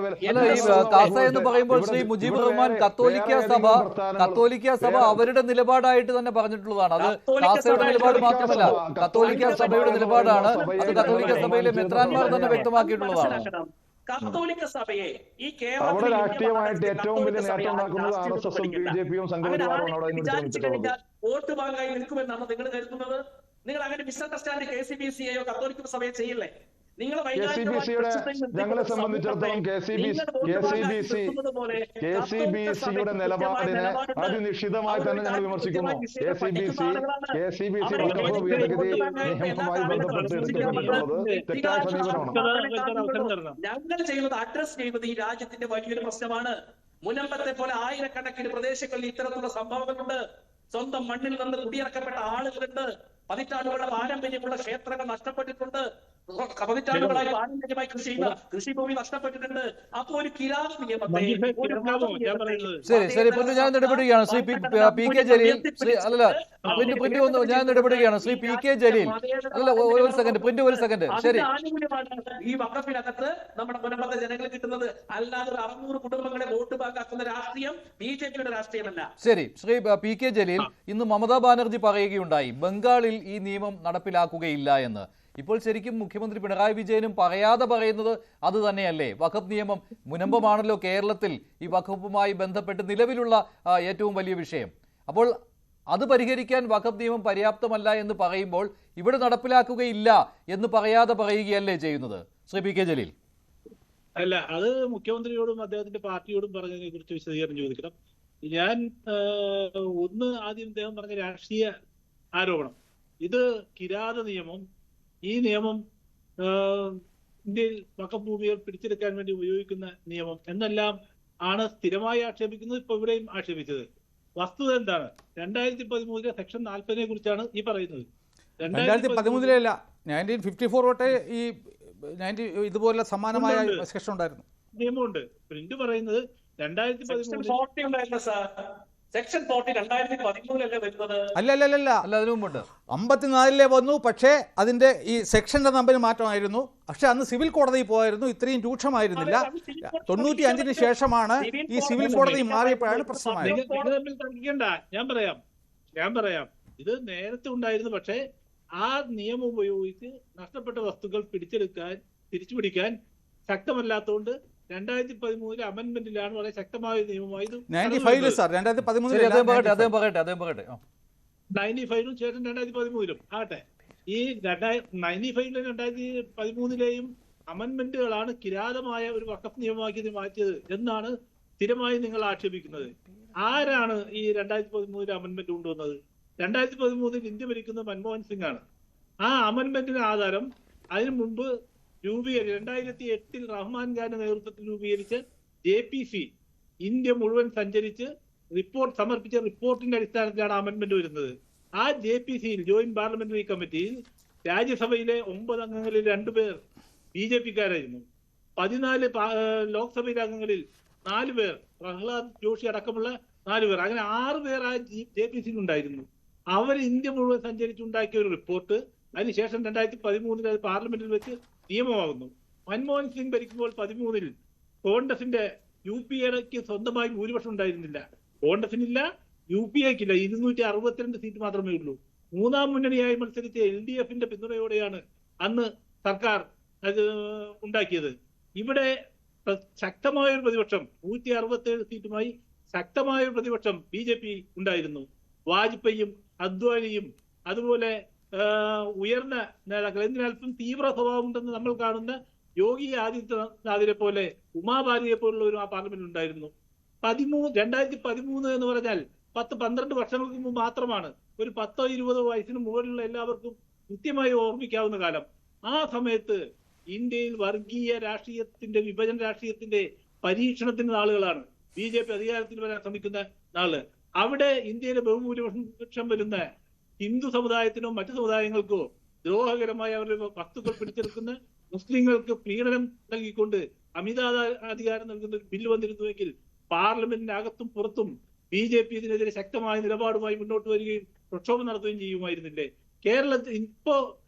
കാസ എന്ന് പറയുമ്പോൾ ശ്രീ മുജീബ് റഹ്മാൻ കത്തോലിക്ക സഭ അവരുടെ നിലപാടായിട്ട് തന്നെ പറഞ്ഞിട്ടുള്ളതാണ്. അത് കാസയുടെ നിലപാട് മാത്രമല്ല, കത്തോലിക്ക സഭയുടെ നിലപാടാണ്. അത് കത്തോലിക്ക സഭയിലെ മെത്രാന്മാർ തന്നെ വ്യക്തമാക്കിയിട്ടുള്ളതാണ്. കത്തോലിക്ക സഭയെ ഈ അവിടെ രാഷ്ട്രീയമായിട്ട് ഏറ്റവും വലിയ നേട്ടം ഉണ്ടാക്കുന്നത് RSSഉം BJPയും സംഘപരിവാറുമാണ് വിചാരിച്ചു കഴിഞ്ഞാൽ വോട്ട് ബാങ്കായി നിൽക്കുമെന്നാണ് നിങ്ങൾ കരുതുന്നത്? നിങ്ങൾ അങ്ങനെ മിസ്അണ്ടർസ്റ്റാൻഡ് KCBCയെയോ കത്തോലിക്ക സഭയെ ചെയ്യില്ലേ? ഞങ്ങളെ സംബന്ധിച്ചിടത്തോളം KCBCയുടെ നിലപാടിനെ അതിനിശ്ചിതമായി തന്നെ ഞങ്ങൾ വിമർശിക്കുന്നു. KCBC ഭേദഗതി നിയമവുമായി ബന്ധപ്പെട്ട് എടുക്കപ്പെട്ടിട്ടുള്ളത് തെറ്റായ സമീപനമാണ്. ഞങ്ങൾ ചെയ്യുന്നത് അഡ്രസ് ചെയ്യുന്നത് ഈ രാജ്യത്തിന്റെ വലിയൊരു പ്രശ്നമാണ്. മുനമ്പത്തെ പോലെ ആയിരക്കണക്കിന് പ്രദേശങ്ങളിൽ ഇത്തരത്തിലുള്ള സംഭവങ്ങളുണ്ട്. സ്വന്തം മണ്ണിൽ നിന്ന് കുടിയിറക്കപ്പെട്ട ആളുകളുണ്ട്. പതിറ്റാണ്ടുകളുടെ പാരമ്പര്യമുള്ള ക്ഷേത്രങ്ങൾ നഷ്ടപ്പെട്ടിട്ടുണ്ട്. പതിറ്റാണ്ടുകളായി പാരമ്പര്യമായി കൃഷിഭൂമി നഷ്ടപ്പെട്ടിട്ടുണ്ട്. അപ്പൊ ഒരു കിരാത നിയമത്തെ ശരി ഞാൻ ഇടപെടുകയാണ്. ശ്രീ PK ജലീൽ, ഞാൻ ഇടപെടുകയാണ്. ശ്രീ PK ജലീൽ, അല്ല ഒരു സെക്കൻഡ്. ശരി, ഈ വഖഫിനകത്ത് നമ്മുടെ മുനമ്പത്തെ ജനങ്ങൾ കിട്ടുന്നത് അല്ലാതെ 600 കുടുംബങ്ങളെ വോട്ട് ബാങ്കാക്കുന്ന രാഷ്ട്രീയം BJPയുടെ രാഷ്ട്രീയമല്ല. ശരി, ശ്രീ PK ജലീൽ, ഇന്ന് മമതാ ബാനർജി പറയുകയുണ്ടായി ബംഗാളിൽ ഈ നിയമം നടപ്പിലാക്കുകയില്ല എന്ന്. ഇപ്പോൾ ശരിക്കും മുഖ്യമന്ത്രി പിണറായി വിജയനും പറയാതെ പറയുന്നത് അത് തന്നെയല്ലേ? വഖഫ് നിയമം മുനമ്പമാണല്ലോ കേരളത്തിൽ ഈ വഖഫുമായി ബന്ധപ്പെട്ട് നിലവിലുള്ള ഏറ്റവും വലിയ വിഷയം. അപ്പോൾ അത് പരിഹരിക്കാൻ വഖഫ് നിയമം പര്യാപ്തമല്ല എന്ന് പറയുമ്പോൾ ഇവിടെ നടപ്പിലാക്കുകയില്ല എന്ന് പറയാതെ പറയുകയല്ലേ ചെയ്യുന്നത്? ശ്രീ PK ജലീൽ. അല്ല, അത് മുഖ്യമന്ത്രിയോടും അദ്ദേഹത്തിന്റെ പാർട്ടിയോടും പറഞ്ഞതിനെ കുറിച്ച് വിശദീകരണം ചോദിക്കണം. ഞാൻ ആദ്യം അദ്ദേഹം പറഞ്ഞ രാഷ്ട്രീയ ആരോപണം, ഇത് കിരാത നിയമം, ഈ നിയമം ഇന്ത്യയിൽ വഖഫ് ഭൂമികൾ പിടിച്ചെടുക്കാൻ വേണ്ടി ഉപയോഗിക്കുന്ന നിയമം എന്നെല്ലാം ആണ് സ്ഥിരമായി ആക്ഷേപിക്കുന്നത്. ഇപ്പൊ ഇവിടെയും ആക്ഷേപിച്ചത്. വസ്തുത എന്താണ്? 2013 സെക്ഷൻ 40 കുറിച്ചാണ് ഈ പറയുന്നത്. 2013 1954 തൊട്ടേ ഈ ഇതുപോലെ സമാനമായ സെക്ഷൻ ഉണ്ടായിരുന്നു, നിയമമുണ്ട്. പ്രിന്റ് പറയുന്നത് 2013 സെക്ഷൻ 40 2013 വരുന്നത്. അല്ല, അതിനു മുമ്പുണ്ട്. 54 വന്നു. പക്ഷേ അതിന്റെ ഈ സെക്ഷന്റെ നമ്പർ മാറ്റമായിരുന്നു. പക്ഷെ അന്ന് സിവിൽ കോടതി പോയായിരുന്നു, ഇത്രയും രൂക്ഷമായിരുന്നില്ല. 95 ശേഷമാണ് ഈ സിവിൽ കോടതി മാറിയപ്പോഴാണ് പ്രശ്നമായത്. ഞാൻ പറയാം ഇത് നേരത്തെ ഉണ്ടായിരുന്നു. പക്ഷേ ആ നിയമം ഉപയോഗിച്ച് നഷ്ടപ്പെട്ട വസ്തുക്കൾ തിരിച്ചുപിടിക്കാൻ ശക്തമല്ലാത്തതുകൊണ്ട് 2013 അമെന്റ്മെന്റിലാണ് വളരെ ശക്തമായ നിയമമായി 95 സാർ, 2013 95 ശേഷം 2013 ആകട്ടെ. ഈ 95 2013 അമെന്റ്മെന്റുകളാണ് കിരാതമായ ഒരു വഖഫ് നിയമമാക്കി മാറ്റിയത് എന്നാണ് സ്ഥിരമായി നിങ്ങൾ ആക്ഷേപിക്കുന്നത്. ആരാണ് ഈ 2013 അമെന്റ്മെന്റ് കൊണ്ടുവന്നത്? 2013 ഇന്ത്യ ഭരിക്കുന്നത് മൻമോഹൻ സിംഗ് ആണ്. ആ അമെന്റ്മെന്റിന് ആധാരം അതിനു മുമ്പ് 2008 റഹ്മാൻ ഖാന്റെ നേതൃത്വത്തിൽ രൂപീകരിച്ച JPC ഇന്ത്യ മുഴുവൻ സഞ്ചരിച്ച് സമർപ്പിച്ച റിപ്പോർട്ടിന്റെ അടിസ്ഥാനത്തിലാണ് അമെന്റ്മെന്റ് വരുന്നത്. ആ JPCയിൽ ജോയിന്റ് പാർലമെന്ററി കമ്മിറ്റിയിൽ രാജ്യസഭയിലെ 9 അംഗങ്ങളിൽ 2 പേർ BJPക്കാരായിരുന്നു. 14 ലോക്സഭയിലെ അംഗങ്ങളിൽ 4 പേർ, പ്രഹ്ലാദ് ജോഷി അടക്കമുള്ള 4 പേർ, അങ്ങനെ 6 പേർ ആ JPCയിൽ ഉണ്ടായിരുന്നു. അവർ ഇന്ത്യ മുഴുവൻ സഞ്ചരിച്ചുണ്ടാക്കിയ ഒരു റിപ്പോർട്ട് അതിനുശേഷം 2013 അത് പാർലമെന്റിൽ വെച്ച് നിയമമാകുന്നു. മൻമോഹൻ സിംഗ് ഭരിക്കുമ്പോൾ 2013 കോൺഗ്രസിന്റെ UPAക്ക് സ്വന്തമായി ഭൂരിപക്ഷം ഉണ്ടായിരുന്നില്ല. കോൺഗ്രസിനില്ല, UPAക്കില്ല. 262 സീറ്റ് മാത്രമേ ഉള്ളൂ. മൂന്നാം മുന്നണിയായി മത്സരിച്ച LDFന്റെ പിന്തുണയോടെയാണ് അന്ന് സർക്കാർ അത് ഉണ്ടാക്കിയത്. ഇവിടെ ശക്തമായ ഒരു പ്രതിപക്ഷം, 167 സീറ്റുമായി ശക്തമായ ഒരു പ്രതിപക്ഷം BJP ഉണ്ടായിരുന്നു. വാജ്പേയിയും അദ്വാനിയും അതുപോലെ ഉയർന്ന നേതാക്കൾ, എന്തിനൽപ്പം തീവ്ര സ്വഭാവമുണ്ടെന്ന് നമ്മൾ കാണുന്ന യോഗി ആദിത്യനാഥിനെ പോലെ ഉമാഭാരതിയെ പോലുള്ളവരും ആ പാർലമെന്റിൽ ഉണ്ടായിരുന്നു. 2013 എന്ന് പറഞ്ഞാൽ 10-12 വർഷങ്ങൾക്ക് മുമ്പ് മാത്രമാണ്. ഒരു 10-20 വയസ്സിന് മുകളിലുള്ള എല്ലാവർക്കും കൃത്യമായി ഓർമ്മിക്കാവുന്ന കാലം. ആ സമയത്ത് ഇന്ത്യയിൽ വർഗീയ രാഷ്ട്രീയത്തിന്റെ വിഭജന രാഷ്ട്രീയത്തിന്റെ പരീക്ഷണത്തിന് ആളുകളാണ് BJP അധികാരത്തിൽ വരാൻ ശ്രമിക്കുന്ന നാള്. അവിടെ ഇന്ത്യയിലെ ബഹുഭൂരിപക്ഷം വരുന്ന ഹിന്ദു സമുദായത്തിനോ മറ്റു സമുദായങ്ങൾക്കോ ദ്രോഹകരമായ അവരുടെ വസ്തുക്കൾ പിടിച്ചെടുക്കുന്ന, മുസ്ലിങ്ങൾക്ക് പീഡനം നൽകിക്കൊണ്ട് അമിതാധികാരം നൽകുന്ന ഒരു ബില്ല് വന്നിരുന്നുവെങ്കിൽ പാർലമെന്റിന്റെ അകത്തും പുറത്തും BJP ഇതിനെതിരെ ശക്തമായ നിലപാടുമായി മുന്നോട്ട് വരികയും പ്രക്ഷോഭം നടത്തുകയും ചെയ്യുമായിരുന്നില്ലേ? കേരളത്തിൽ ഇപ്പോ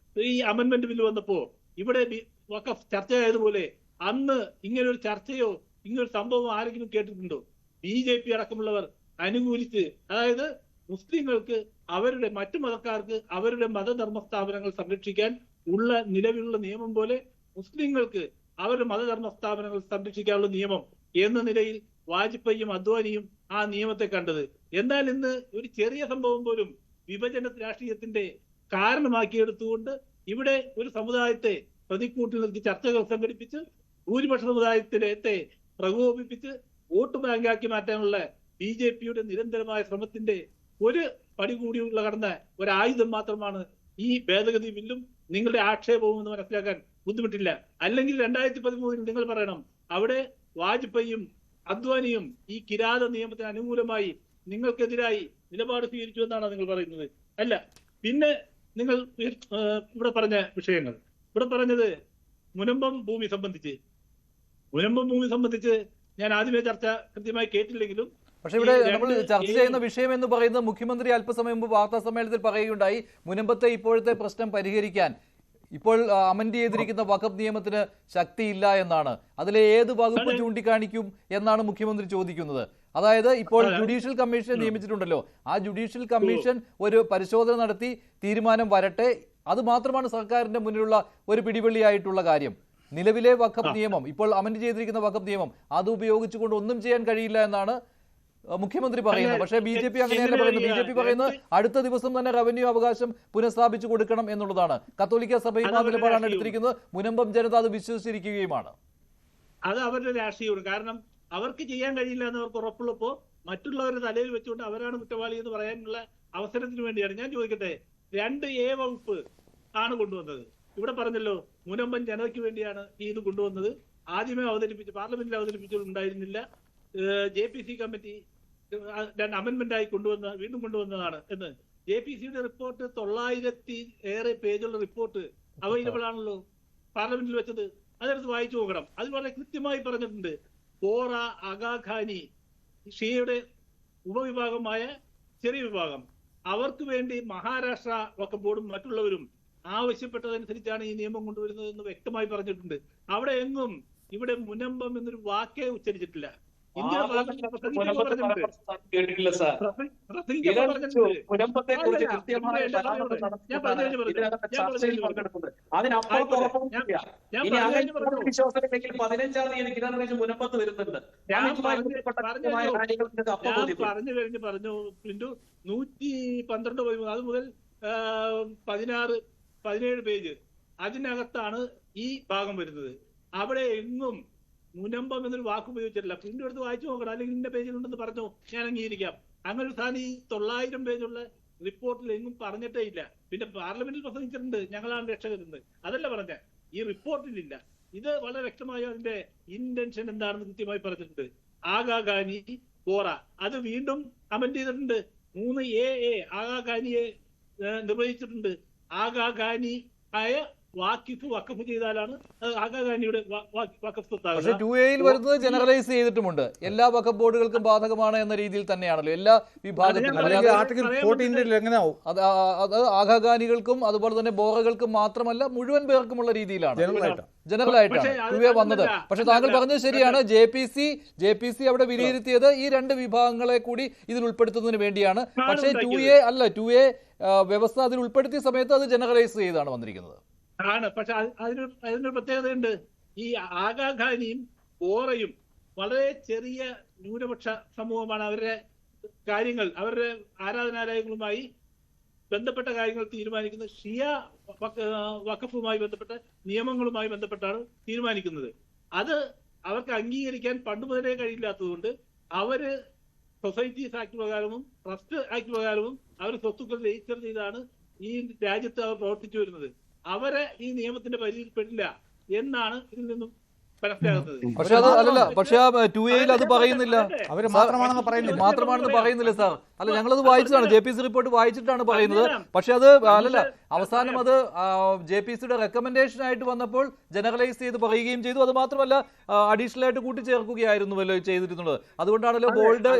ഈ അമെന്റ്മെന്റ് ബില്ല് വന്നപ്പോ ഇവിടെ വഖഫ് ചർച്ചയായതുപോലെ അന്ന് ഇങ്ങനൊരു ചർച്ചയോ ഇങ്ങനൊരു സംഭവം ആരെങ്കിലും കേട്ടിട്ടുണ്ടോ? BJP അടക്കമുള്ളവർ അനുകൂലിച്ച്, അതായത് മുസ്ലിങ്ങൾക്ക് അവരുടെ മറ്റു മതക്കാർക്ക് അവരുടെ മതധർമ്മ സ്ഥാപനങ്ങൾ സംരക്ഷിക്കാൻ ഉള്ള നിലവിലുള്ള നിയമം പോലെ മുസ്ലിങ്ങൾക്ക് അവരുടെ മതധർമ്മ സ്ഥാപനങ്ങൾ സംരക്ഷിക്കാനുള്ള നിയമം എന്ന നിലയിൽ വാജ്പേയിയും അദ്വാനിയും ആ നിയമത്തെ കണ്ടത്. എന്നാൽ ഇന്ന് ഒരു ചെറിയ സംഭവം പോലും വിഭജന രാഷ്ട്രീയത്തിന്റെ കാരണമാക്കിയെടുത്തുകൊണ്ട് ഇവിടെ ഒരു സമുദായത്തെ പ്രതിക്കൂട്ടിൽ നിർത്തി ചർച്ചകൾ സംഘടിപ്പിച്ച് ഭൂരിപക്ഷ സമുദായത്തെ പ്രകോപിപ്പിച്ച് വോട്ട് ബാങ്കാക്കി മാറ്റാനുള്ള BJPയുടെ നിരന്തരമായ ശ്രമത്തിന്റെ ഒരു പടി കൂടിയുള്ള കടന്ന ഒരായുധം മാത്രമാണ് ഈ ഭേദഗതി ബില്ലും നിങ്ങളുടെ ആക്ഷേപവും എന്ന് മനസ്സിലാക്കാൻ ബുദ്ധിമുട്ടില്ല. അല്ലെങ്കിൽ 2013 നിങ്ങൾ പറയണം അവിടെ വാജ്പേയിയും അദ്വാനിയും ഈ കിരാത നിയമത്തിന് അനുകൂലമായി നിങ്ങൾക്കെതിരായി നിലപാട് സ്വീകരിച്ചു എന്നാണ് നിങ്ങൾ പറയുന്നത്. അല്ല, പിന്നെ നിങ്ങൾ ഇവിടെ പറഞ്ഞ വിഷയങ്ങൾ, ഇവിടെ പറഞ്ഞത് മുനമ്പം ഭൂമി സംബന്ധിച്ച് ഞാൻ ആദ്യമേ ചർച്ച കൃത്യമായി കേട്ടില്ലെങ്കിലും, പക്ഷെ ഇവിടെ നമ്മൾ ചർച്ച ചെയ്യുന്ന വിഷയം എന്ന് പറയുന്നത് മുഖ്യമന്ത്രി അല്പസമയം മുമ്പ് വാർത്താ സമ്മേളനത്തിൽ പറയുകയുണ്ടായി, മുനമ്പത്തെ ഇപ്പോഴത്തെ പ്രശ്നം പരിഹരിക്കാൻ ഇപ്പോൾ അമെൻഡ് ചെയ്തിരിക്കുന്ന വഖഫ് നിയമത്തിന് ശക്തിയില്ല എന്നാണ്. അതിലെ ഏത് വകുപ്പ് ചൂണ്ടിക്കാണിക്കും എന്നാണ് മുഖ്യമന്ത്രി ചോദിക്കുന്നത്. അതായത് ഇപ്പോൾ ജുഡീഷ്യൽ കമ്മീഷനെ നിയമിച്ചിട്ടുണ്ടല്ലോ, ആ ജുഡീഷ്യൽ കമ്മീഷൻ ഒരു പരിശോധന നടത്തി തീരുമാനം വരട്ടെ. അത് മാത്രമാണ് സർക്കാരിന്റെ മുന്നിലുള്ള ഒരു പിടിവള്ളിയായിട്ടുള്ള കാര്യം. നിലവിലെ വഖഫ് നിയമം, ഇപ്പോൾ അമെൻഡ് ചെയ്തിരിക്കുന്ന വഖഫ് നിയമം, അത് ഉപയോഗിച്ചുകൊണ്ട് ഒന്നും ചെയ്യാൻ കഴിയില്ല എന്നാണ് മുഖ്യമന്ത്രി പറയുന്നത്. പക്ഷേ BJP അങ്ങനെയല്ല പറയുന്നത്. BJP പറയുന്നത് അടുത്ത ദിവസം തന്നെ റവന്യൂ അവകാശം പുനഃസ്ഥാപിച്ചു കൊടുക്കണം എന്നുള്ളതാണ്. കത്തോലിക്ക സഭയും ആ നിലപാടാണ് എടുത്തിരിക്കുന്നത്. മുനമ്പം ജനത അത് വിശ്വസിച്ചിരിക്കുകയുമാണ്. അത് അവരുടെ രാഷ്ട്രീയമാണ്. കാരണം അവർക്ക് ചെയ്യാൻ കഴിയില്ല എന്ന് അവർക്ക് ഉറപ്പുള്ളപ്പോ മറ്റുള്ളവരുടെ തലയിൽ വെച്ചുകൊണ്ട് അവരാണ് കുറ്റവാളി എന്ന് പറയാനുള്ള അവസരത്തിന് വേണ്ടിയാണ്. ഞാൻ ചോദിക്കട്ടെ, 2A വകുപ്പ് ആണ് കൊണ്ടുവന്നത്. ഇവിടെ പറഞ്ഞല്ലോ മുനമ്പം ജനതയ്ക്ക് വേണ്ടിയാണ് ഇത് കൊണ്ടുവന്നത്. ആദ്യമേ പാർലമെന്റിൽ അവതരിപ്പിച്ചിട്ടുണ്ടായിരുന്നില്ല. JPC കമ്മിറ്റി അമെന്റ്മെന്റ് ആയി വീണ്ടും കൊണ്ടുവന്നതാണ് എന്ന്. JPCയുടെ റിപ്പോർട്ട് 900 ഏറെ പേജുള്ള റിപ്പോർട്ട് അവൈലബിൾ ആണല്ലോ പാർലമെന്റിൽ വെച്ചത്. അതെടുത്ത് വായിച്ചു നോക്കണം. അതിൽ വളരെ കൃത്യമായി പറഞ്ഞിട്ടുണ്ട്, ബോറ, അഗാഖാനി, ഷിയയുടെ ഉപവിഭാഗമായ ചെറിയ വിഭാഗം, അവർക്ക് വേണ്ടി മഹാരാഷ്ട്ര വഖഫ് ബോർഡും മറ്റുള്ളവരും ആവശ്യപ്പെട്ടതനുസരിച്ചാണ് ഈ നിയമം കൊണ്ടുവരുന്നത് എന്ന് വ്യക്തമായി പറഞ്ഞിട്ടുണ്ട്. അവിടെ എങ്ങും ഇവിടെ മുനമ്പം എന്നൊരു വാക്കേ ഉച്ചരിച്ചിട്ടില്ല. കേട്ടിട്ടില്ല സാർ. മുനമ്പത്തെ കുറിച്ച് കൃത്യമായ വിശ്വാസത്തിലേക്ക് 15-ാം തീയതി കിരൺ റിജിജു മുനമ്പത്ത് വരുന്നുണ്ട്. പറഞ്ഞു 112 അത് മുതൽ 16-17 പേജ് അതിനകത്താണ് ഈ ഭാഗം വരുന്നത്. അവിടെ എങ്ങും മുനമ്പം എന്നൊരു വാക്ക് ഉപയോഗിച്ചിട്ടില്ല. പ്രിന്റ് എടുത്ത് വായിച്ചു നോക്കണം, അല്ലെങ്കിൽ ഇന്ന പേജിലുണ്ടെന്ന് പറഞ്ഞു ഞാൻ അംഗീകരിക്കാം. അങ്ങനെ ഒരു സാധനം ഈ 900 പേജുള്ള റിപ്പോർട്ടിൽ എങ്ങും പറഞ്ഞിട്ടേ ഇല്ല. പിന്നെ പാർലമെന്റിൽ പ്രസംഗിച്ചിട്ടുണ്ട് ഞങ്ങളാണ് രക്ഷകരുന്നത്, അതല്ല പറഞ്ഞ ഈ റിപ്പോർട്ടിലില്ല. ഇത് വളരെ വ്യക്തമായി അതിന്റെ ഇന്റൻഷൻ എന്താണെന്ന് കൃത്യമായി പറഞ്ഞിട്ടുണ്ട്. ആഗാഖാനി, ബോറ അത് വീണ്ടും അമെന്റ് ചെയ്തിട്ടുണ്ട്. 3AA ആഗാഖാനിയെ നിർവഹിച്ചിട്ടുണ്ട്. ആഗാഖാനി ആയ വഖഫ് ചെയ്താലാണ് ആഗാഖാനിയുടെ വഖഫ് സ്വത്താകുക. പക്ഷേ 2A വരുന്നത് ജനറലൈസ് ചെയ്തിട്ടുമുണ്ട്. എല്ലാ വഖഫ് ബോർഡുകൾക്കും ബാധകമാണ് എന്ന രീതിയിൽ തന്നെയാണല്ലോ എല്ലാ വിഭാഗത്തിലും. അത് ആഗാഖാനികൾക്കും അതുപോലെ തന്നെ ബോറകൾക്കും മാത്രമല്ല മുഴുവൻ പേർക്കുമുള്ള രീതിയിലാണ് ജനറലായിട്ടാണ് 2A വന്നത്. പക്ഷെ താങ്കൾ പറഞ്ഞത് ശരിയാണ്. JPC അവിടെ വിലയിരുത്തിയത് ഈ രണ്ട് വിഭാഗങ്ങളെ കൂടി ഇതിൽ ഉൾപ്പെടുത്തുന്നതിന് വേണ്ടിയാണ്. പക്ഷേ 2A വ്യവസ്ഥ അതിൽ ഉൾപ്പെടുത്തിയ സമയത്ത് അത് ജനറലൈസ് ചെയ്താണ് വന്നിരിക്കുന്നത്. ആണ്. പക്ഷെ അതിനൊരു പ്രത്യേകതയുണ്ട്. ഈ ആഗാഖാനിയും ബോറയും വളരെ ചെറിയ ന്യൂനപക്ഷ സമൂഹമാണ്. അവരുടെ കാര്യങ്ങൾ, അവരുടെ ആരാധനാലയങ്ങളുമായി ബന്ധപ്പെട്ട കാര്യങ്ങൾ തീരുമാനിക്കുന്നത് ഷിയ വഖഫുമായി ബന്ധപ്പെട്ട നിയമങ്ങളുമായി ബന്ധപ്പെട്ടാണ് തീരുമാനിക്കുന്നത്. അത് അവർക്ക് അംഗീകരിക്കാൻ പണ്ട് മുതലേ കഴിയില്ലാത്തതുകൊണ്ട് അവര് സൊസൈറ്റീസ് ആക്ട് പ്രകാരവും ട്രസ്റ്റ് ആക്ട് പ്രകാരവും അവർ സ്വത്തുക്കൾ രജിസ്റ്റർ ചെയ്താണ് ഈ രാജ്യത്ത് അവർ പ്രവർത്തിച്ചു വരുന്നത്. അവരെ ഈ നിയമത്തിന്റെ പരിധിയിൽപ്പെട്ടില്ല എന്നാണ് ഇതിൽ നിന്നും മനസ്സിലാകുന്നത്. പക്ഷെ അത് അല്ലല്ല, പക്ഷെ ആ 2A അത് പറയുന്നില്ല, അവര് മാത്രമാണെന്ന് പറയുന്നില്ല. മാത്രമാണെന്ന് പറയുന്നില്ല സാർ. അല്ല, ഞങ്ങളത് വായിച്ചതാണ്, JPC റിപ്പോർട്ട് വായിച്ചിട്ടാണ് പറയുന്നത്. പക്ഷെ അത് അല്ലല്ല, അവസാനം അത് JPCയുടെ റെക്കമെൻഡേഷൻ ആയിട്ട് വന്നപ്പോൾ ജനറലൈസ് ചെയ്ത് പറയുകയും ചെയ്തു. അത് മാത്രമല്ല അഡീഷണൽ ആയിട്ട് കൂട്ടിച്ചേർക്കുകയായിരുന്നുവല്ലോ ചെയ്തിരുന്നത്. അതുകൊണ്ടാണല്ലോ ബോൾഡ്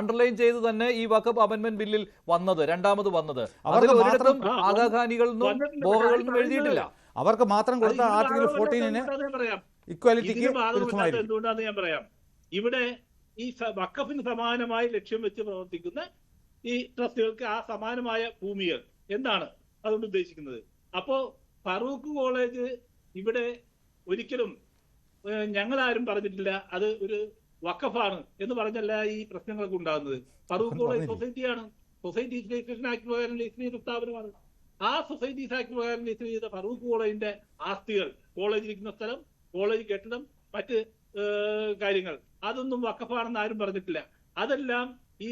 അണ്ടർലൈൻ ചെയ്ത് തന്നെ ഈ വഖഫ് അമെന്റ്മെന്റ് ബില്ലിൽ വന്നത്, രണ്ടാമത് വന്നത്. അതിൽ ഒരിടത്തും ആഗാഖാനികളെന്നും ബോറുകളെന്നും എഴുതിയിട്ടില്ല. അവർക്ക് മാത്രം കൊടുത്ത ആർട്ടിക്കിൾ 14 ഇക്വാലിറ്റിക്ക് എന്തുകൊണ്ടാണെന്ന് ഞാൻ പറയാം. ഇവിടെ ഈ വഖഫിന് സമാനമായി ലക്ഷ്യം വെച്ച് പ്രവർത്തിക്കുന്ന ഈ ട്രസ്റ്റുകൾക്ക് ആ സമാനമായ ഭൂമികൾ എന്താണ് അതുകൊണ്ട് ഉദ്ദേശിക്കുന്നത്? അപ്പോ ഫറൂഖ് കോളേജ് ഇവിടെ ഒരിക്കലും ഞങ്ങളാരും പറഞ്ഞിട്ടില്ല അത് ഒരു വഖഫാണ് എന്ന് പറഞ്ഞല്ല ഈ പ്രശ്നങ്ങളൊക്കെ ഉണ്ടാകുന്നത്. ഫറൂഖ് കോളേജ് സൊസൈറ്റിയാണ്, സൊസൈറ്റി രജിസ്ട്രേഷൻ ആക്ട് പ്രകാരം രജിസ്റ്റർ ചെയ്ത സ്ഥാപനമാണ്. ആ സൊസൈറ്റീസ് ആക്ട് പ്രകാരം രജിസ്റ്റർ ചെയ്ത ഫറൂഖ് കോളേജിന്റെ ആസ്തികൾ, കോളേജിലിരിക്കുന്ന സ്ഥലം, കോളേജ് കെട്ടിടം, മറ്റ് കാര്യങ്ങൾ അതൊന്നും വഖഫാണെന്ന് ആരും പറഞ്ഞിട്ടില്ല. അതെല്ലാം ഈ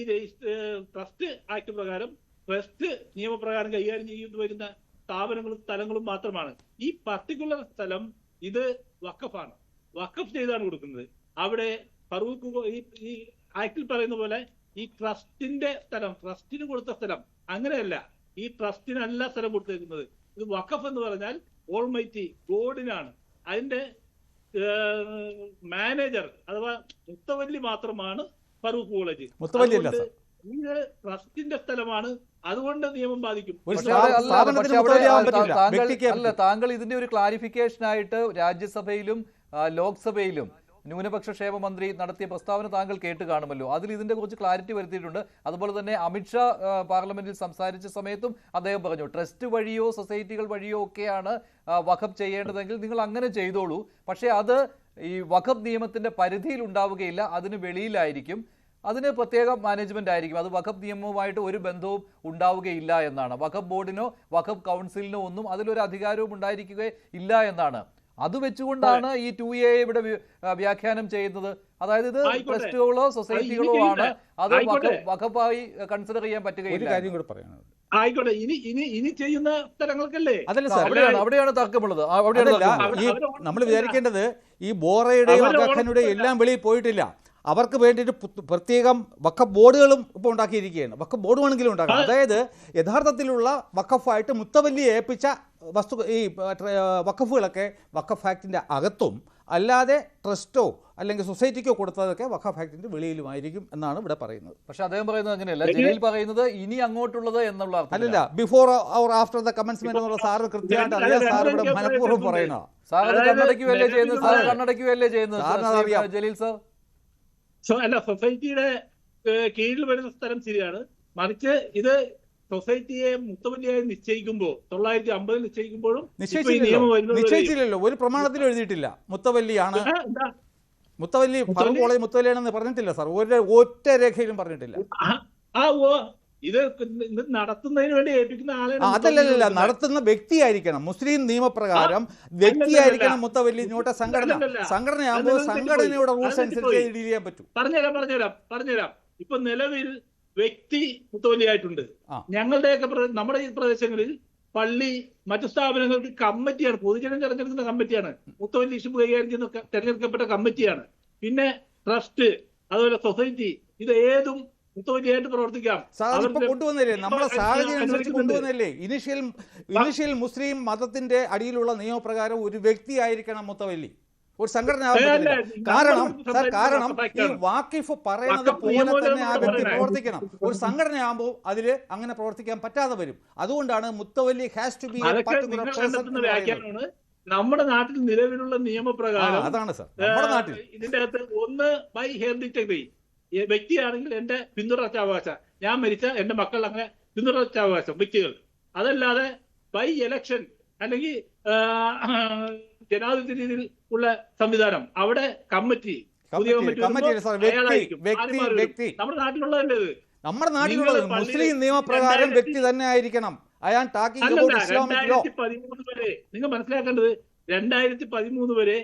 ട്രസ്റ്റ് ആക്ട് പ്രകാരം, ട്രസ്റ്റ് നിയമപ്രകാരം കൈകാര്യം ചെയ്തു വരുന്ന സ്ഥാപനങ്ങളും സ്ഥലങ്ങളും മാത്രമാണ്. ഈ പർട്ടിക്കുലർ സ്ഥലം ഇത് വഖഫാണ്, വഖഫ് ചെയ്താണ് കൊടുക്കുന്നത്. അവിടെ ഫറൂഖ് ഈ ആക്ടിൽ പറയുന്ന പോലെ ഈ ട്രസ്റ്റിന്റെ സ്ഥലം, ട്രസ്റ്റിന് കൊടുത്ത സ്ഥലം അങ്ങനെയല്ല. ഈ ട്രസ്റ്റിനല്ല സ്ഥലം കൊടുത്തേക്കുന്നത്. ഇത് വഖഫ് എന്ന് പറഞ്ഞാൽ ഓൾമൈറ്റി ഗോഡിനാണ്. അതിന്റെ മാനേജർ അഥവാ മുത്തവല്ലി മാത്രമാണ് ഫറൂഖ് കോളേജ്. ഇത് ട്രസ്റ്റിന്റെ സ്ഥലമാണ്, അതുകൊണ്ട് നിയമം ബാധിക്കും. അല്ല, താങ്കൾ ഇതിന്റെ ഒരു ക്ലാരിഫിക്കേഷൻ ആയിട്ട് രാജ്യസഭയിലും ലോക്സഭയിലും ന്യൂനപക്ഷ ക്ഷേമ മന്ത്രി നടത്തിയ പ്രസ്താവന താങ്കൾ കേട്ട് കാണുമല്ലോ. അതിൽ ഇതിന്റെ കുറിച്ച് ക്ലാരിറ്റി വരുത്തിയിട്ടുണ്ട്. അതുപോലെ തന്നെ അമിത്ഷാ പാർലമെന്റിൽ സംസാരിച്ച സമയത്തും അദ്ദേഹം പറഞ്ഞു, ട്രസ്റ്റ് വഴിയോ സൊസൈറ്റികൾ വഴിയോ ഒക്കെയാണ് വഖഫ് ചെയ്യേണ്ടതെങ്കിൽ നിങ്ങൾ അങ്ങനെ ചെയ്തോളൂ, പക്ഷേ അത് ഈ വഖഫ് നിയമത്തിന്റെ പരിധിയിൽ ഉണ്ടാവുകയില്ല, അതിന് വെളിയിലായിരിക്കും, അതിന് പ്രത്യേക മാനേജ്മെന്റ് ആയിരിക്കും, അത് വഖഫ് നിയമവുമായിട്ട് ഒരു ബന്ധവും ഉണ്ടാവുകയില്ല എന്നാണ്. വഖഫ് ബോർഡിനോ വഖഫ് കൗൺസിലിനോ ഒന്നും അതിലൊരു അധികാരവും ഉണ്ടായിരിക്കുകയില്ല എന്നാണ്. അത് വെച്ചുകൊണ്ടാണ് ഈ 2A ഇവിടെ വ്യാഖ്യാനം ചെയ്യുന്നത്. അതായത് ഇത് ട്രസ്റ്റുകളോ സൊസൈറ്റികളോ ആണ്, അത് വഖഫായി കൺസിഡർ ചെയ്യാൻ പറ്റുകയില്ല. ആയിക്കോട്ടെ, ഇനി ചെയ്യുന്ന സ്ഥലങ്ങൾക്കല്ലേ, അവിടെയാണ് തർക്കമുള്ളത്. നമ്മൾ വിചാരിക്കേണ്ടത് ഈ ബോറയുടെയും വഖഫിന്റെയും എല്ലാം വെളിയിൽ പോയിട്ടില്ല. അവർക്ക് വേണ്ടിയിട്ട് പ്രത്യേകം വഖഫ് ബോർഡുകളും ഇപ്പോൾ ഉണ്ടാക്കിയിരിക്കുകയാണ്. വഖഫ് ബോർഡ് വേണമെങ്കിലും ഉണ്ടാക്കാം. അതായത് യഥാർത്ഥത്തിലുള്ള വഖഫായിട്ട് മുത്തവല്ലിയെ ഏൽപ്പിച്ച ഈ വഖഫുകളൊക്കെ വഖഫ് ആക്ടിൻ്റെ അകത്തും അല്ലാതെ ട്രസ്റ്റോ അല്ലെങ്കിൽ സൊസൈറ്റിക്കോ കൊടുത്തതൊക്കെ വഖഫ് ആക്ടിന്റെ വെളിയിലുമായിരിക്കും എന്നാണ് ഇവിടെ പറയുന്നത്. പക്ഷെ അദ്ദേഹം പറയുന്നത് അങ്ങനെയല്ല, ജലീൽ പറയുന്നത് ഇനി അങ്ങോട്ടുള്ളത് എന്നുള്ള അല്ലല്ല, before or after the commencement എന്നുള്ള സാറ് കൃത്യമായിട്ട് അറിയാം. സാർ ഇവിടെ മനഃപൂർവ്വം പറയുന്ന സാർ അത് കണ്ണടയ്ക്കുകയല്ലേ ചെയ്യുന്നത്, സാർ കണ്ണടയ്ക്കുകയല്ലേ ചെയ്യുന്നത് ജലീൽ സാർ. അല്ല, സൊസൈറ്റിയുടെ കീഴിൽ വരുന്ന സ്ഥലം ശരിയാണ്. മറിച്ച് ഇത് സൊസൈറ്റിയെ മുത്തവല്ലിയായി നിശ്ചയിക്കുമ്പോൾ 950 നിശ്ചയിക്കുമ്പോഴും നിശ്ചയിച്ചില്ലല്ലോ, ഒരു പ്രമാണത്തിലും എഴുതിയിട്ടില്ല മുത്തവല്ലിയാണ്. മുത്തവല്ലി ഫറൂഖ് കോളേജ് മുത്തവല്ലിയാണെന്ന് പറഞ്ഞിട്ടില്ല സാർ, ഒറ്റ രേഖയിലും പറഞ്ഞിട്ടില്ല. ഇത് നടത്തുന്നതിന് വേണ്ടി ഏൽപ്പിക്കുന്ന ആളെ അതല്ലല്ല, നടത്തുന്ന വ്യക്തിയായിരിക്കണം. മുസ്ലിം നിയമപ്രകാരം വ്യക്തിയായിരിക്കണം മുത്തവല്ലി. ഇങ്ങോട്ടെ സംഘടനയാകുമ്പോൾ സംഘടനയുടെ റൂൾസ് അനുസരിച്ച് ഡീൽ ചെയ്യാൻ പറ്റും. പറഞ്ഞുതരാം. ഇപ്പൊ നിലവിൽ വ്യക്തി മുത്തവല്ലിയായിട്ടുണ്ട്. നമ്മുടെ ഈ പ്രദേശങ്ങളിൽ പള്ളി, മറ്റു സ്ഥാപനങ്ങൾക്ക് കമ്മിറ്റിയാണ്, പൊതുജനം തെരഞ്ഞെടുക്കുന്ന കമ്മിറ്റിയാണ് മുത്തവല്ലി ഇഷ്യൂ കൈകാര്യം ചെയ്യുന്ന തെരഞ്ഞെടുക്കപ്പെട്ട കമ്മിറ്റിയാണ്. പിന്നെ ട്രസ്റ്റ്, അതുപോലെ സൊസൈറ്റി, ഇത് ഏതും മുത്തവല്ലിയായിട്ട് പ്രവർത്തിക്കാം. കൊണ്ടുവന്നില്ലേ, നമ്മുടെ സാഹചര്യം അനുസരിച്ച് കൊണ്ടുവന്നില്ലേ. ഇനിഷ്യൽ മുസ്ലിം മതത്തിന്റെ അടിയിലുള്ള നിയമപ്രകാരം ഒരു വ്യക്തിയായിരിക്കണം മുത്തവല്ലി, ഒരു സംഘടന. കാരണം ഈ വാക്കിഫ് പറയുന്നത് പോലെ തന്നെ ആ വ്യക്തി പ്രവർത്തിക്കണം. ഒരു സംഘടനയാകുമ്പോൾ അതില് അങ്ങനെ പ്രവർത്തിക്കാൻ പറ്റാതെ വരും. അതുകൊണ്ടാണ് മുത്തവല്ലി has to be a particular person. നമ്മുടെ നാട്ടിൽ നിലവിലുള്ള നിയമപ്രകാരം അതാണ് സാർ നമ്മുടെ നാട്ടിൽ. ഇതിന്റെ അകത്ത് ഒന്ന് ബൈ ഹെറിഡിറ്ററി വ്യക്തിയാണെങ്കിൽ എന്റെ പിന്തുടർച്ചാവകാശം, ഞാൻ മരിച്ച എന്റെ മക്കൾ അങ്ങനെ പിന്തുടർച്ചാവകാശം വ്യക്തികൾ. അതല്ലാതെ ബൈ എലക്ഷൻ അല്ലെങ്കിൽ ജനാധിപത്യ രീതിയിൽ ഉള്ള സംവിധാനം, അവിടെ കമ്മിറ്റി, പുതിയ കമ്മിറ്റി നമ്മുടെ നാട്ടിലുള്ളതല്ലേ ഇത്. നമ്മുടെ നാട്ടിലുള്ളത് മുസ്ലിം നിയമപ്രകാരം വ്യക്തി തന്നെ ആയിരിക്കണം. 2013 വരെ നിങ്ങൾ മനസ്സിലാക്കേണ്ടത്, 2013 വരെ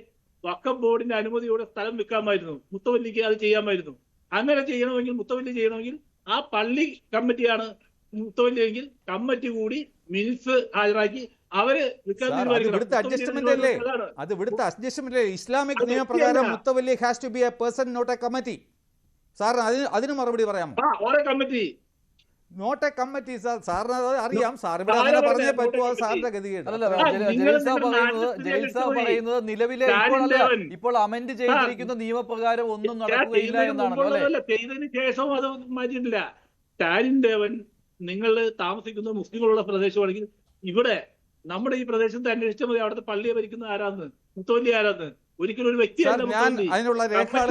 വഖഫ് ബോർഡിന്റെ അനുമതിയോടെ സ്ഥലം വിൽക്കാമായിരുന്നു, മുത്തവല്ലിക്ക് അത് ചെയ്യാമായിരുന്നു. അങ്ങനെ ചെയ്യണമെങ്കിൽ, മുത്തവല്ലി ചെയ്യണമെങ്കിൽ ആ പള്ളി കമ്മിറ്റിയാണ് മുത്തവല്ലിയെങ്കിൽ കമ്മിറ്റി കൂടി മിനിറ്റ്സ് ഹാജരാക്കി അവര് വിൽക്കാൻ സാർ, അത് തീരുമാനിക്കണം. ഇവിടുത്തെ അഡ്ജസ്റ്റ്മെന്റ് അല്ലേ? അത് ഇവിടുത്തെ അഡ്ജസ്റ്റ്മെന്റ് അല്ലേ? ഇസ്ലാമിക് നിയമപ്രകാരം മുത്തവല്ലി has to be a person, not a committee. Sir അതിന് മറുപടി പറയാമോ? ഓരോ committee not a committee. Sir, സാറിന് അത് അറിയാം. സാർ ഇവിടെ അങ്ങനെ പറഞ്ഞേ പറ്റുമോ? സാറിന്റെ ഗതികേട്. അല്ലല്ല, ജയിൽസ പറയുന്നത് നിലവിലെ ഇപ്പോൾ അമെന്റ് ചെയ്തിരിക്കുന്ന നിയമപ്രകാരം ഒന്നും നടക്കുകയില്ല എന്നാണല്ലോ അല്ലെ? ചെയ്തതിന് ശേഷവും അത് മാറ്റിയിട്ടില്ല. സ്റ്റാലിൻ ദേവൻ നിങ്ങൾ താമസിക്കുന്ന മുസ്ലിങ്ങളുള്ള പ്രദേശമാണെങ്കിൽ ഇവിടെ നമ്മുടെ ഈ പ്രദേശത്ത് അന്വേഷിച്ചാൽ മതി അവിടുത്തെ പള്ളിയെ ഭരിക്കുന്ന ആരാന്ന്, മുത്തവല്ലി ആരാന്ന്. ഒരിക്കലും ഒരു വ്യക്തിയല്ല. ഞാൻ അതിനുള്ള രേഖകൾ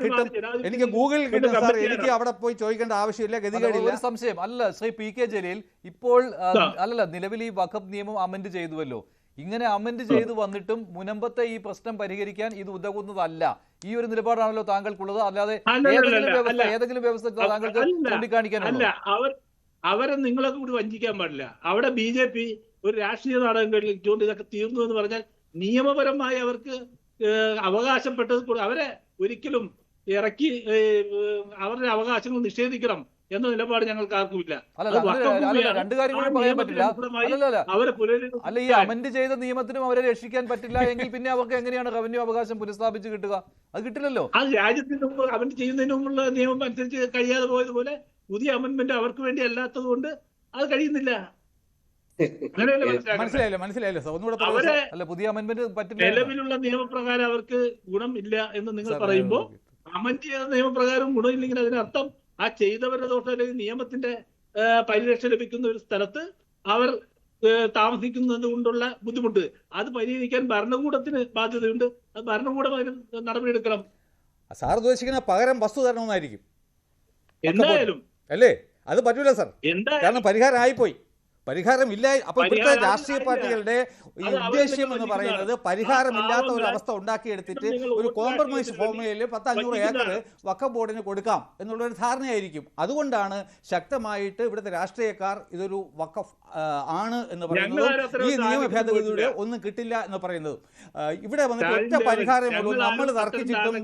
കിട്ടും, എനിക്ക് ഗൂഗിളിൽ കിട്ടും സാർ. എനിക്ക് അവിടെ പോയി ചോദിക്കേണ്ട ആവശ്യമില്ല, ഗതികേടില്ല. ഒരു സംശയം അല്ല ശ്രീ പി കെ ജലീൽ, ഇപ്പോൾ അല്ലല്ല നിലവിൽ ഈ വഖഫ് നിയമം അമെന്റ് ചെയ്തുവല്ലോ. ഇങ്ങനെ അമെന്റ് ചെയ്തു വന്നിട്ടും മുനമ്പത്തെ ഈ പ്രശ്നം പരിഹരിക്കാൻ ഇത് ഉതകുന്നതല്ല. ഈ ഒരു നിലപാടാണല്ലോ താങ്കൾക്കുള്ളത്. അല്ലാതെ ഏതെങ്കിലും വ്യവസ്ഥ താങ്കൾക്ക് ചൂണ്ടിക്കാണിക്കാനല്ല. അവരെ നിങ്ങളൊക്കെ കൂടി വഞ്ചിക്കാൻ പാടില്ല. അവിടെ BJP ഒരു രാഷ്ട്രീയ നാടകം കളിച്ചുകൊണ്ട് ഇതൊക്കെ തീർന്നു എന്ന് പറഞ്ഞാൽ നിയമപരമായി അവർക്ക് അവകാശപ്പെട്ടത് അവരെ ഒരിക്കലും ഇറക്കി അവരുടെ അവകാശങ്ങൾ നിഷേധിക്കണം എന്ന നിലപാട് ഞങ്ങൾക്ക് ആർക്കുമില്ല. രണ്ട് കാര്യങ്ങളും പറയാൻ പറ്റില്ല. അല്ല, ഈ അമെന്റ് ചെയ്ത നിയമത്തിനും അവരെ രക്ഷിക്കാൻ പറ്റില്ല എങ്കിൽ പിന്നെ അവർക്ക് എങ്ങനെയാണ് റവന്യൂ അവകാശം പുനഃസ്ഥാപിച്ച് കിട്ടുക? അത് കിട്ടില്ലല്ലോ. അത് രാജ്യത്തിന് മുമ്പ് അമെന്റ് ചെയ്യുന്നതിന് മുമ്പുള്ള നിയമം അനുസരിച്ച് കഴിയാതെ പോയതുപോലെ പുതിയ അമെന്റ്മെന്റ് അവർക്ക് വേണ്ടി അല്ലാത്തത് കൊണ്ട് അത് കഴിയുന്നില്ല. മനസ്സിലായില്ല. പുതിയ അമെന്റ്മെന്റ് പറ്റില്ല. നിലവിലുള്ള നിയമപ്രകാരം അവർക്ക് ഗുണം ഇല്ല എന്ന് നിങ്ങൾ പറയുമ്പോൾ അമെന്റ് ചെയ്ത നിയമപ്രകാരം ഗുണമില്ലെങ്കിൽ അതിനർത്ഥം ആ ചെയ്തവരുടെ ദോഷം അല്ലെങ്കിൽ നിയമത്തിന്റെ പരിരക്ഷ ലഭിക്കുന്ന ഒരു സ്ഥലത്ത് അവർ താമസിക്കുന്നത് കൊണ്ടുള്ള ബുദ്ധിമുട്ട് അത് പരിഹരിക്കാൻ ഭരണകൂടത്തിന് ബാധ്യതയുണ്ട്. അത് ഭരണകൂടം അതിന് നടപടിയെടുക്കണം. സാർ ഉദ്ദേശിക്കുന്ന പകരം വസ്തു തരണമെന്നായിരിക്കും എന്തായാലും അല്ലേ? അത് പറ്റൂല സാർ, കാരണം പരിഹാരം ആയിപ്പോയി. പരിഹാരം ഇല്ല. അപ്പൊ ഇവിടുത്തെ രാഷ്ട്രീയ പാർട്ടികളുടെ ഈ ഉദ്ദേശ്യം എന്ന് പറയുന്നത് പരിഹാരമില്ലാത്ത ഒരു അവസ്ഥ ഉണ്ടാക്കിയെടുത്തിട്ട് ഒരു കോംപ്രമൈസ് ഫോർമുലയിൽ 500 ഏക്കർ വഖഫ് ബോർഡിന് കൊടുക്കാം എന്നുള്ളൊരു ധാരണയായിരിക്കും. അതുകൊണ്ടാണ് ശക്തമായിട്ട് ഇവിടുത്തെ രാഷ്ട്രീയക്കാർ ഇതൊരു വഖഫ് ആണ് എന്ന് പറയുന്നത്, ഈ നിയമ ഭേദഗതിയുടെ ഒന്നും കിട്ടില്ല എന്ന് പറയുന്നത്. ഇവിടെ വന്നിട്ട് ഒറ്റ പരിഹാരമുള്ളൂ. നമ്മൾ തർക്കിച്ചിട്ടും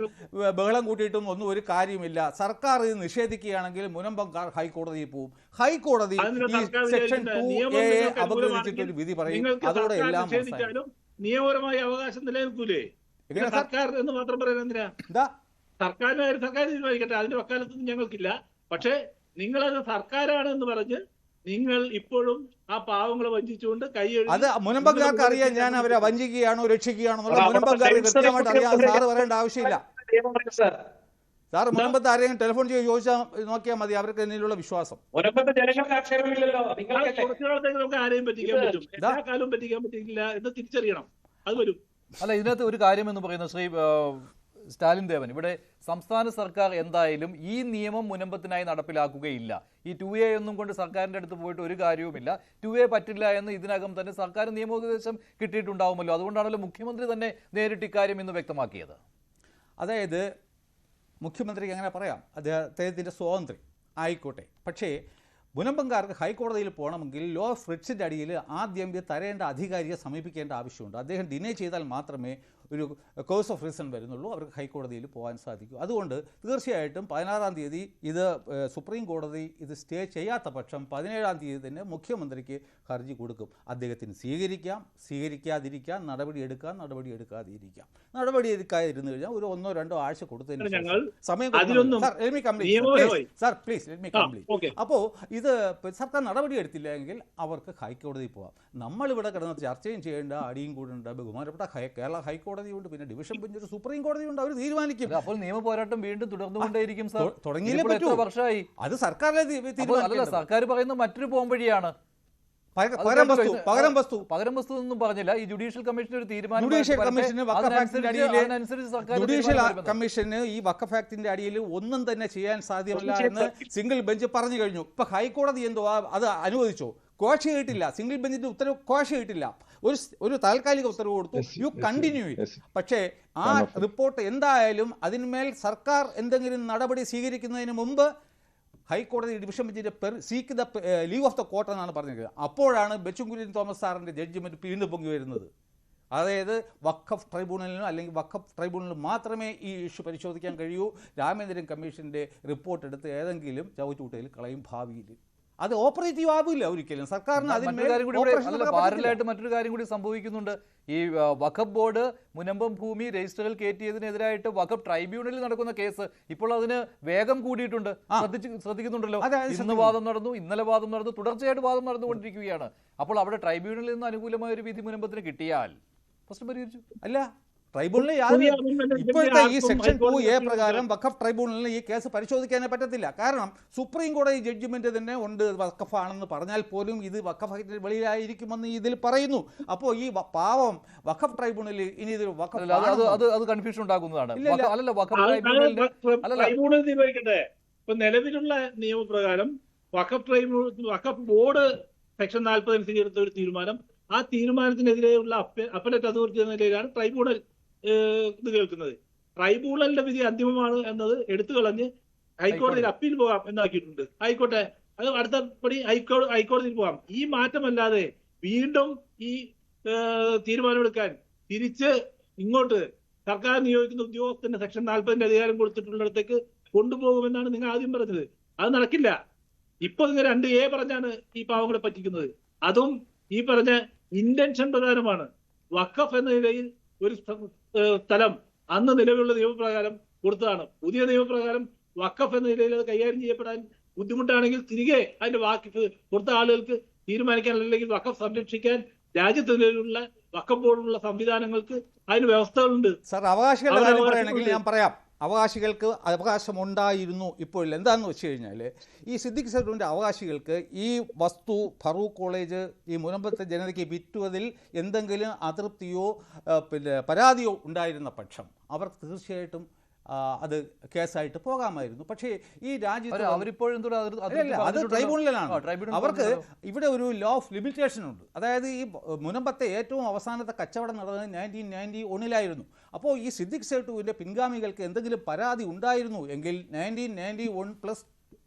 ബഹളം കൂട്ടിയിട്ടും ഒന്നും ഒരു കാര്യമില്ല. സർക്കാർ ഇത് നിഷേധിക്കുകയാണെങ്കിൽ മുനമ്പംകാർ ഹൈക്കോടതിയിൽ പോവും. ഹൈക്കോടതി ഈ സെക്ഷൻ 2A അപഗ്രഥിച്ചിട്ട് ഒരു വിധി പറയും. അതോടെ എല്ലാം നിയമപരമായ അവകാശം നിലനിൽക്കൂലേ? സർക്കാർ എന്ന് മാത്രം പറയുന്നത് എന്തിനാ? സർക്കാർ തീരുമാനിക്കട്ടെ, അതിന്റെ വക്കാലത്തൊന്നും ഞങ്ങൾക്കില്ല. പക്ഷെ നിങ്ങളത് സർക്കാരാണ് എന്ന് പറഞ്ഞ് നിങ്ങൾ ഇപ്പോഴും ആ പാവങ്ങളെ വഞ്ചിച്ചുകൊണ്ട് അത് മുനമ്പംകാർക്ക് അറിയാൻ ഞാൻ അവരെ വഞ്ചിക്കുകയാണോ രക്ഷിക്കുകയാണോ മുനമ്പംകാർക്ക് കൃത്യമായിട്ട് അറിയാൻ സാറ് പറയേണ്ട ആവശ്യമില്ല. സാർ മുനമ്പത്ത് ആരെങ്കിലും ടെലിഫോൺ ചെയ്ത് ചോദിച്ചാൽ നോക്കിയാൽ മതി, അവർക്ക് എന്നിലുള്ള വിശ്വാസം. നമുക്ക് ആരെയും പറ്റിക്കാൻ പറ്റും, എല്ലാ കാലവും പറ്റിക്കാൻ പറ്റില്ല എന്ന് തിരിച്ചറിയണം. അത് വരും. അല്ല, ഇതിനകത്ത് ഒരു കാര്യം എന്ന് പറയുന്നത് ശ്രീ സ്റ്റാലിൻ ദേവൻ, ഇവിടെ സംസ്ഥാന സർക്കാർ എന്തായാലും ഈ നിയമം മുനമ്പത്തിനായി നടപ്പിലാക്കുകയില്ല. ഈ 2A ഒന്നും കൊണ്ട് സർക്കാരിൻ്റെ അടുത്ത് പോയിട്ട് ഒരു കാര്യവുമില്ല. 2A പറ്റില്ല എന്ന് ഇതിനകം തന്നെ സർക്കാർ നിയമോപദേശം കിട്ടിയിട്ടുണ്ടാവുമല്ലോ. അതുകൊണ്ടാണല്ലോ മുഖ്യമന്ത്രി തന്നെ നേരിട്ട് ഇക്കാര്യം ഇന്ന് വ്യക്തമാക്കിയത്. അതായത് മുഖ്യമന്ത്രിക്ക് അങ്ങനെ പറയാം, അദ്ദേഹത്തിൻ്റെ സ്വാതന്ത്ര്യം ആയിക്കോട്ടെ. പക്ഷേ മുനമ്പംകാർക്ക് ഹൈക്കോടതിയിൽ പോകണമെങ്കിൽ ലോ ഓഫ് റിട്സിൻ്റെ അടിയിൽ ആദ്യം തരേണ്ട അധികാരിയെ സമീപിക്കേണ്ട ആവശ്യമുണ്ട്. അദ്ദേഹം ഡിനേ ചെയ്താൽ മാത്രമേ ഒരു കോഴ്സ് ഓഫ് റീസൺ വരുന്നുള്ളൂ, അവർക്ക് ഹൈക്കോടതിയിൽ പോകാൻ സാധിക്കൂ. അതുകൊണ്ട് തീർച്ചയായിട്ടും 16-ാം തീയതി ഇത് സുപ്രീം കോടതി ഇത് സ്റ്റേ ചെയ്യാത്ത പക്ഷം 17-ാം തീയതി തന്നെ മുഖ്യമന്ത്രിക്ക് ഹർജി കൊടുക്കും. അദ്ദേഹത്തിന് സ്വീകരിക്കാം, സ്വീകരിക്കാതിരിക്കാം, നടപടിയെടുക്കാതിരിക്കാം. നടപടിയെടുക്കാതിരുന്നു കഴിഞ്ഞാൽ ഒരു 1-2 ആഴ്ച കൊടുത്തതിന് സമയം. അപ്പോൾ ഇത് സർക്കാർ നടപടിയെടുത്തില്ല എങ്കിൽ അവർക്ക് ഹൈക്കോടതിയിൽ പോകാം. നമ്മളിവിടെ കിടന്ന് ചർച്ചയും ചെയ്യേണ്ട, അടിയും കൂടേണ്ട ബഹുമാനപ്പെട്ട കേരള ഹൈക്കോടതി ഉണ്ട്, പിന്നെ ഡിവിഷൻ ബെഞ്ച് ഒരു സുപ്രീം കോടതി ഉണ്ട്, അവർ തീരുമാനിക്കും. അപ്പോൾ നിയമ പോരാട്ടം വീണ്ടും തുടർന്നുകൊണ്ടേയിരിക്കും. തുടങ്ങിയില്ലേ പറ്റൂ, വർഷമായി. അത് സർക്കാരിലെ സർക്കാർ പറയുന്നത് മറ്റൊരു പോംവഴിയാണ്. പകരം വസ്തു ഒന്നും പറഞ്ഞില്ല. ഈ ജുഡീഷ്യൽ കമ്മീഷൻ ഒരു തീരുമാനം, ജുഡീഷ്യൽ കമ്മീഷന് ഈ വഖഫ് ആക്ടിന്റെ അടിയിൽ ഒന്നും തന്നെ ചെയ്യാൻ സാധ്യമല്ല എന്ന് സിംഗിൾ ബെഞ്ച് പറഞ്ഞു കഴിഞ്ഞു. ഇപ്പൊ ഹൈക്കോടതി എന്തോ അത് അനുവദിച്ചോ? കോഷ ചെയ്തിട്ടില്ല. സിംഗിൾ ബെഞ്ചിന്റെ ഉത്തരവ് കോഷ ചെയ്തിട്ടില്ല. ഒരു താൽക്കാലിക ഉത്തരവ് കൊടുത്തു, യു കണ്ടിന്യൂ. പക്ഷേ ആ റിപ്പോർട്ട് എന്തായാലും അതിന്മേൽ സർക്കാർ എന്തെങ്കിലും നടപടി സ്വീകരിക്കുന്നതിന് മുമ്പ് ഹൈക്കോടതി ഡിവിഷൻ ബെഞ്ചിന്റെ seek the leave of the court എന്നാണ് പറഞ്ഞിരിക്കുന്നത്. അപ്പോഴാണ് ബെച്ചുംകുര്യൻ തോമസ് സാറിന്റെ ജഡ്ജ്മെന്റ് വീണ്ടും പൊങ്ങി വരുന്നത്. അതായത് വഖഫ് ട്രൈബ്യൂണലിനോ അല്ലെങ്കിൽ വഖഫ് ട്രൈബ്യൂണലിന് മാത്രമേ ഈ ഇഷ്യൂ പരിശോധിക്കാൻ കഴിയൂ. രാമേന്ദ്രൻ കമ്മീഷന്റെ റിപ്പോർട്ട് എടുത്ത് ഏതെങ്കിലും ചവറ്റുകുട്ടയിൽ കളയും ഭാവിയിൽ. അത് ഓപ്പറേറ്റീവ് ആവില്ല ഒരിക്കലും. സർക്കാരിന് മറ്റൊരു കാര്യം കൂടി സംഭവിക്കുന്നുണ്ട്. ഈ വഖഫ് ബോർഡ് മുനമ്പം ഭൂമി രജിസ്റ്ററിൽ കയറ്റിയതിനെതിരായിട്ട് വഖഫ് ട്രൈബ്യൂണലിൽ നടക്കുന്ന കേസ് ഇപ്പോൾ അതിന് വേഗം കൂടിയിട്ടുണ്ട്. ശ്രദ്ധിക്കുന്നുണ്ടല്ലോ. ഇന്ന് വാദം നടന്നു, ഇന്നലെ വാദം നടന്നു, തുടർച്ചയായിട്ട് വാദം നടന്നുകൊണ്ടിരിക്കുകയാണ്. അപ്പോൾ അവിടെ ട്രൈബ്യൂണലിൽ നിന്ന് അനുകൂലമായ ഒരു വിധി മുനമ്പത്തിന് കിട്ടിയാൽ പ്രശ്നം പരിഹരിച്ചു. അല്ല, ട്രൈബ്യൂണലിൽ ഇപ്പോഴത്തെ ഈ സെക്ഷൻ 2A പ്രകാരം വഖഫ് ട്രൈബ്യൂണലിന് ഈ കേസ് പരിശോധിക്കാനേ പറ്റത്തില്ല. കാരണം സുപ്രീം കോടതി ജഡ്ജ്മെന്റ് തന്നെ ഉണ്ട് വഖഫാണെന്ന് പറഞ്ഞാൽ പോലും ഇത് വഖഫ് വെളിയിലായിരിക്കുമെന്ന് ഇതിൽ പറയുന്നു. അപ്പോൾ ഈ പാവം വഖഫ് ട്രൈബ്യൂണലിൽ ഇനി ഇത് അത് കൺഫ്യൂഷൻ ഉണ്ടാക്കുന്നതാണ്. ട്രൈബ്യൂണൽ തീരുമാനിക്കട്ടെ. ഇപ്പൊ നിലവിലുള്ള നിയമപ്രകാരം വഖഫ് ബോർഡ് സെക്ഷൻ 40 അനുസരിച്ച് എടുത്ത ഒരു തീരുമാനം, ആ തീരുമാനത്തിനെതിരെയുള്ള അപ്പലറ്റ് അതോറിറ്റി എന്ന നിലയിലാണ് ട്രൈബ്യൂണൽ ഇത് കേൾക്കുന്നത്. ട്രൈബ്യൂണലിന്റെ വിധി അന്തിമമാണ് എന്നത് എടുത്തു കളഞ്ഞ് ഹൈക്കോടതിയിൽ അപ്പീൽ പോകാം എന്നാക്കിയിട്ടുണ്ട്. ആയിക്കോട്ടെ, അത് അടുത്ത പടി ഹൈക്കോടതിയിൽ പോകാം. ഈ മാറ്റമല്ലാതെ വീണ്ടും ഈ തീരുമാനമെടുക്കാൻ തിരിച്ച് ഇങ്ങോട്ട് സർക്കാർ നിയോഗിക്കുന്ന ഉദ്യോഗസ്ഥന്റെ സെക്ഷൻ 40 അധികാരം കൊടുത്തിട്ടുള്ളിടത്തേക്ക് കൊണ്ടുപോകുമെന്നാണ് നിങ്ങൾ ആദ്യം പറഞ്ഞത്. അത് നടക്കില്ല. ഇപ്പൊ നിങ്ങൾ 2A പറഞ്ഞാണ് ഈ പാവങ്ങളെ പറ്റിക്കുന്നത്. അതും ഈ പറഞ്ഞ ഇന്റൻഷൻ പ്രകാരമാണ്. വഖഫ് എന്ന നിലയിൽ ഒരു സ്ഥലം അന്ന് നിലവിലുള്ള നിയമപ്രകാരം കൊടുത്തതാണ്. പുതിയ നിയമപ്രകാരം വഖഫ് എന്ന നിലയിൽ അത് കൈകാര്യം ചെയ്യപ്പെടാൻ ബുദ്ധിമുട്ടാണെങ്കിൽ തിരികെ അതിന്റെ വാക്കിഫ് കൊടുത്ത ആളുകൾക്ക് തീരുമാനിക്കാൻ, അല്ലെങ്കിൽ വഖഫ് സംരക്ഷിക്കാൻ രാജ്യത്ത് നിലവിലുള്ള വഖഫ് ബോർഡിലുള്ള സംവിധാനങ്ങൾക്ക് അതിന് വ്യവസ്ഥകളുണ്ട്. സർ, അവകാശികളുടെ കാര്യം പറയുകയാണെങ്കിൽ ഞാൻ പറയാം. അവകാശികൾക്ക് അവകാശമുണ്ടായിരുന്നു. ഇപ്പോൾ എന്താണെന്ന് വെച്ച് കഴിഞ്ഞാൽ ഈ സിദ്ദിഖ് സൈനുവിൻ്റെ അവകാശികൾക്ക് ഈ വസ്തു ഫറൂഖ് കോളേജ് ഈ മുനമ്പത്തെ ജനതയ്ക്ക് വിറ്റുവതിൽ എന്തെങ്കിലും അതൃപ്തിയോ പരാതിയോ ഉണ്ടായിരുന്ന പക്ഷം അവർ തീർച്ചയായിട്ടും അത് കേസായിട്ട് പോകാമായിരുന്നു. പക്ഷേ ഈ രാജ്യത്ത് അത് ട്രൈബ്യൂണലിലാണ്. അവർക്ക് ഇവിടെ ഒരു ലോ ഓഫ് ലിമിറ്റേഷൻ ഉണ്ട്. അതായത് ഈ മുനമ്പത്തെ ഏറ്റവും അവസാനത്തെ കച്ചവടം നടന്നത് 1991 അപ്പോൾ ഈ സിദ്ദിഖ് സൈനുവിൻ്റെ പിൻഗാമികൾക്ക് എന്തെങ്കിലും പരാതി ഉണ്ടായിരുന്നു എങ്കിൽ 1991 പ്ലസ്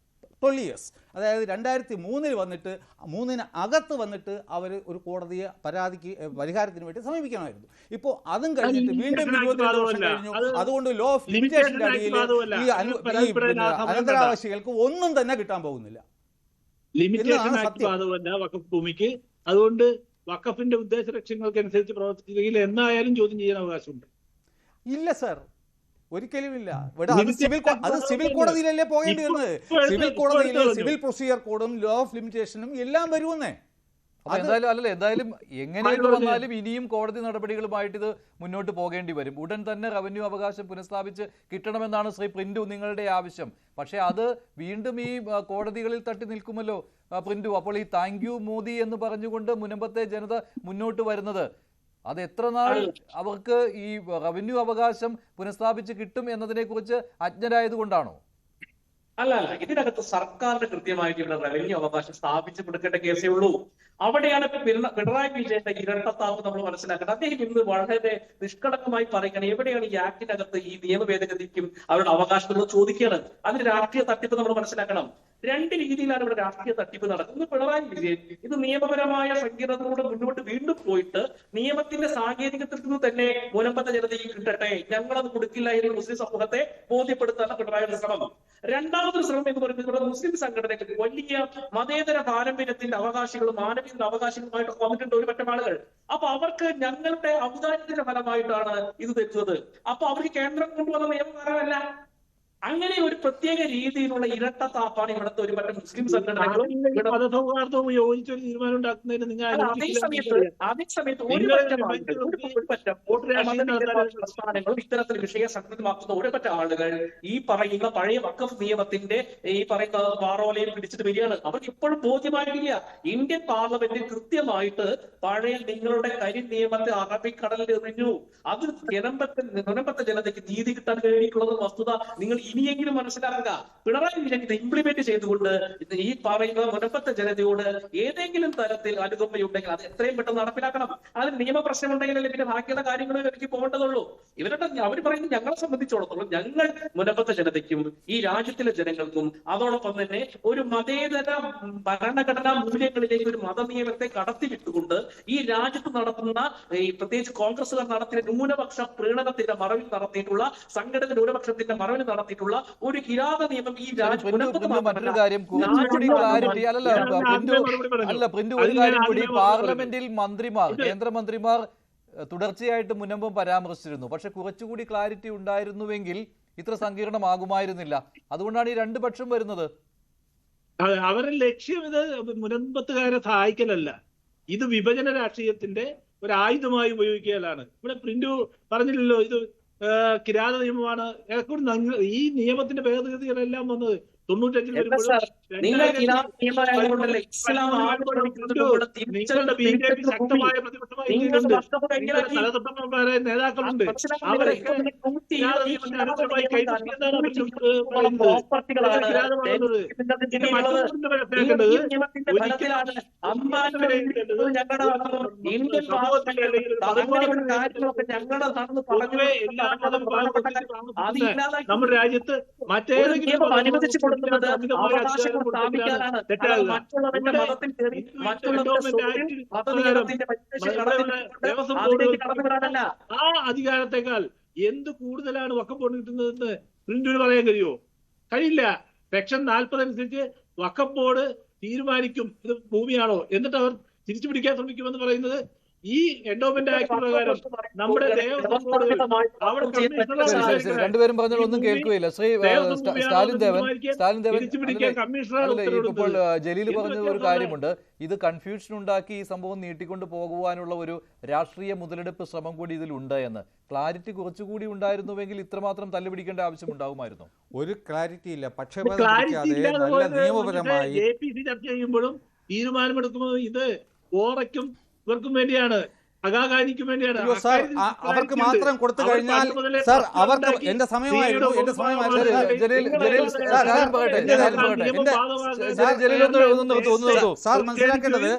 12 years, അതായത് 2003 വന്നിട്ട് 3 അകത്ത് വന്നിട്ട് അവർ ഒരു കോടതിയെ പരാതിക്ക് പരിഹാരത്തിന് വേണ്ടി സമീപിക്കണമായിരുന്നു. ഇപ്പോൾ അതും കഴിഞ്ഞിട്ട് വീണ്ടും 22 വർഷം കഴിഞ്ഞു. അതുകൊണ്ട് ലോ ഓഫ് ലിമിറ്റേഷൻ്റെ അടിയിൽ ഈ അനന്തരാവകാശികൾക്ക് ഒന്നും തന്നെ കിട്ടാൻ പോകുന്നില്ല. വഖഫ് ഭൂമിക്ക് അതുകൊണ്ട് വഖഫിന്റെ ഉദ്ദേശ ലക്ഷ്യങ്ങൾക്ക് അനുസരിച്ച് പ്രവർത്തിച്ചില്ലെങ്കിൽ എന്നായാലും ചോദ്യം ചെയ്യാൻ അവകാശമുണ്ട്. ഇല്ല സർ, ഒരിക്കലുമില്ല. അത് സിവിൽ കോടതിയിലല്ലേ പോകേണ്ടി വരുന്നത്. സിവിൽ കോടതിയിൽ സിവിൽ പ്രൊസീജിയർ കോഡും ലോ ഓഫ് ലിമിറ്റേഷനും എല്ലാം വരുമെന്നേ. എന്തായാലും എങ്ങനെയൊക്കെ വന്നാലും ഇനിയും കോടതി നടപടികളുമായിട്ട് ഇത് മുന്നോട്ട് പോകേണ്ടി വരും. ഉടൻ തന്നെ റവന്യൂ അവകാശം പുനഃസ്ഥാപിച്ച് കിട്ടണമെന്നാണ് ശ്രീ പ്രിന്റു നിങ്ങളുടെ ആവശ്യം. പക്ഷേ അത് വീണ്ടും ഈ കോടതികളിൽ തട്ടി നിൽക്കുമല്ലോ പ്രിന്റു. അപ്പോൾ ഈ താങ്ക് യു മോദി എന്ന് പറഞ്ഞുകൊണ്ട് മുനമ്പത്തെ ജനത മുന്നോട്ട് വരുന്നത് അത് എത്ര നാൾ അവർക്ക് ഈ റവന്യൂ അവകാശം പുനഃസ്ഥാപിച്ച് കിട്ടും എന്നതിനെ കുറിച്ച് അജ്ഞരായതുകൊണ്ടാണോ? അല്ല, ഇതിനകത്ത് സർക്കാരിന് കൃത്യമായിട്ട് ഇവിടെ റവന്യൂ അവകാശം സ്ഥാപിച്ചു കൊടുക്കേണ്ട കേസേ ഉള്ളൂ. അവിടെയാണ് പിണറായി വിജയന്റെ ഇരട്ടത്താവ് നമ്മൾ മനസ്സിലാക്കണം. അദ്ദേഹം ഇന്ന് വളരെ നിഷ്കളങ്കമായി പറയുകയാണ് എവിടെയാണ് ഈ ആക്ടിനകത്ത് ഈ നിയമ ഭേദഗതിക്കും അവരുടെ അവകാശങ്ങൾ ചോദിക്കുകയാണ്. അതിന് രാഷ്ട്രീയ തട്ടിപ്പ് നമ്മൾ മനസ്സിലാക്കണം. 2 രീതിയിലാണ് ഇവിടെ രാഷ്ട്രീയ തട്ടിപ്പ് നടക്കുന്നത്. പിണറായി വിജയൻ ഇത് നിയമപരമായ സങ്കീർണതയോടെ മുന്നോട്ട് വീണ്ടും പോയിട്ട് നിയമത്തിന്റെ സാങ്കേതികത്തിൽ നിന്ന് തന്നെ മുനമ്പത്തെ ജനതയ്ക്ക് കിട്ടട്ടെ, ഞങ്ങളത് കൊടുക്കില്ല എന്ന് മുസ്ലിം സമൂഹത്തെ ബോധ്യപ്പെടുത്താനുള്ള പിണറായിയുടെ ശ്രമം. രണ്ടാമതൊരു ശ്രമം എന്ന് പറയുന്നത് ഇവിടെ മുസ്ലിം സംഘടനകൾ വലിയ മതേതര പാരമ്പര്യത്തിന്റെ അവകാശികളും മാനവികത്തിന്റെ അവകാശങ്ങളുമായിട്ട് വന്നിട്ടുണ്ട് ഒരു പറ്റം ആളുകൾ. അപ്പൊ അവർക്ക് ഞങ്ങളുടെ ഔദാര്യത്തിന്റെ ഫലമായിട്ടാണ് ഇത് തെറ്റുന്നത്. അപ്പൊ അവർക്ക് കേന്ദ്രം കൊണ്ടുവന്ന നിയമപരമല്ല. അങ്ങനെ ഒരു പ്രത്യേക രീതിയിലുള്ള ഇരട്ടത്താപ്പാണ് ഇവിടുത്തെ ഒരു പറ്റം മുസ്ലിം സംഘടനകളും മതസൗഹാർദ്ദവും യോജിച്ചൊരു തീരുമാനം ഉണ്ടാക്കുന്നതിന് നിങ്ങൾ അതേസമയത്ത് പ്രസ്ഥാനങ്ങളും ഇത്തരത്തിൽ വിഷയ സംഘടിതമാക്കുന്ന ഒരു പറ്റം ആളുകൾ ഈ പറയുന്ന പഴയ വഖഫ് നിയമത്തിന്റെ ഈ പറയുന്ന പാറോലയിൽ പിടിച്ചിട്ട് വരികയാണ്. അവർക്ക് ഇപ്പോഴും ബോധ്യമായിട്ടില്ല. ഇന്ത്യൻ പാർലമെന്റിൽ കൃത്യമായിട്ട് പഴയ നിങ്ങളുടെ കരി നിയമത്തെ അറബിക്കടലിൽ എറിഞ്ഞു. അത് മുനമ്പത്തെ ജനതയ്ക്ക് നീതി കിട്ടാൻ വേണ്ടിയിട്ടുള്ളത് വസ്തുത നിങ്ങൾ ഇനിയെങ്കിലും മനസ്സിലാക്കുക. പിണറായി വിജയൻ ഇത് ഇംപ്ലിമെന്റ് ചെയ്തുകൊണ്ട് ഈ പറയുന്ന മുനമ്പത്തെ ജനതയോട് ഏതെങ്കിലും തരത്തിൽ അനുകമ്പയുണ്ടെങ്കിൽ അത് എത്രയും പെട്ടെന്ന് നടപ്പിലാക്കണം. അതിന് നിയമപ്രശ്നം ഉണ്ടെങ്കിലല്ലേ പിന്നെ ബാക്കിയുള്ള കാര്യങ്ങൾ എനിക്ക് പോകേണ്ടതുള്ളൂ. അവർ പറയുന്നത് ഞങ്ങളെ സംബന്ധിച്ചിടത്തോളം ഞങ്ങൾ മുനമ്പത്തെ ജനതയ്ക്കും ഈ രാജ്യത്തിലെ ജനങ്ങൾക്കും അതോടൊപ്പം തന്നെ ഒരു മതേതര ഭരണഘടനാ മൂല്യങ്ങളിലേക്ക് ഒരു മതനിയമത്തെ കടത്തിവിട്ടുകൊണ്ട് ഈ രാജ്യത്ത് നടത്തുന്ന ഈ പ്രത്യേകിച്ച് കോൺഗ്രസുകാർ നടത്തിയ ന്യൂനപക്ഷ പ്രീണനത്തിന്റെ മറവിൽ നടത്തിയിട്ടുള്ള സംഘടന ന്യൂനപക്ഷത്തിന്റെ മറവിൽ നടത്തിയിട്ടുള്ള ആയിട്ടുള്ള ഒരു കിരാത നിയമം ഈ മറ്റൊരു കാര്യം കുറച്ചുകൂടി ക്ലാരിറ്റി പ്രിന്റ് ഒരു കാര്യം കൂടി, പാർലമെന്റിൽ മന്ത്രിമാർ, കേന്ദ്രമന്ത്രിമാർ തുടർച്ചയായിട്ട് മുൻപും പരാമർശിച്ചിരുന്നു. പക്ഷെ കുറച്ചുകൂടി ക്ലാരിറ്റി ഉണ്ടായിരുന്നുവെങ്കിൽ ഇത്ര സങ്കീർണമാകുമായിരുന്നില്ല. അതുകൊണ്ടാണ് ഈ രണ്ട് പക്ഷം വരുന്നത്. അവരുടെ ലക്ഷ്യം ഇത് മുനമ്പത്തുകാരെ സഹായിക്കലല്ല, ഇത് വിഭജന രാഷ്ട്രീയത്തിന്റെ ഒരു ആയുധമായി ഉപയോഗിക്കലാണ്. ഇവിടെ പ്രിന്റു പറഞ്ഞില്ലല്ലോ, ഇത് കിരാത നിയമമാണ്. ഈ നിയമത്തിന്റെ ഭേദഗതികളെല്ലാം വന്നത് 95 ശക്തമായ പ്രതിപക്ഷമായ നേതാക്കളുണ്ട്. അവരൊക്കെ നമ്മുടെ രാജ്യത്ത് മറ്റേതെങ്കിലും ആ അധികാരത്തെക്കാൾ എന്ത് കൂടുതലാണ് വഖഫ് ബോർഡ് കിട്ടുന്നതെന്ന് പ്രിന്റിന് പറയാൻ കഴിയുമോ? കഴിയില്ല. സെക്ഷൻ 40 അനുസരിച്ച് വഖഫ് ബോർഡ് തീരുമാനിക്കും ഇത് ഭൂമിയാണോ, എന്നിട്ട് അവർ തിരിച്ചു പിടിക്കാൻ ശ്രമിക്കുമെന്ന് പറയുന്നത് ഈ എൻഡോമെന്റ് ആക്ട് പ്രകാരം നമ്മുടെ രണ്ടുപേരും പറഞ്ഞാൽ ഒന്നും കേൾക്കുകയില്ല. ശ്രീ സ്റ്റാലിൻ ദേവൻ ഇപ്പോൾ ജലീൽ പറഞ്ഞ ഒരു കാര്യമുണ്ട്, ഇത് കൺഫ്യൂഷൻ ഉണ്ടാക്കി ഈ സംഭവം നീട്ടിക്കൊണ്ട് പോകുവാനുള്ള ഒരു രാഷ്ട്രീയ മുതലെടുപ്പ് ശ്രമം കൂടി ഇതിലുണ്ട് എന്ന്. ക്ലാരിറ്റി കുറച്ചുകൂടി ഉണ്ടായിരുന്നുവെങ്കിൽ ഇത്രമാത്രം തല്ലുപിടിക്കേണ്ട ആവശ്യം ഉണ്ടാകുമായിരുന്നു. ഒരു ക്ലാരിറ്റി ഇല്ല. നിയമപരമായി ചർച്ച ചെയ്യുമ്പോഴും തീരുമാനമെടുക്കുമ്പോൾ ഇത് ഓറയ്ക്കും ഇവർക്കും വേണ്ടിയാണ്, അഗാഖാനിക്കും വേണ്ടിയാണ്. അവർക്ക് മാത്രം കൊടുത്തു കഴിഞ്ഞാൽ സാർ, അവർക്ക് എന്റെ സമയമായിരുന്നു. സാർ മനസ്സിലാക്കേണ്ടത്,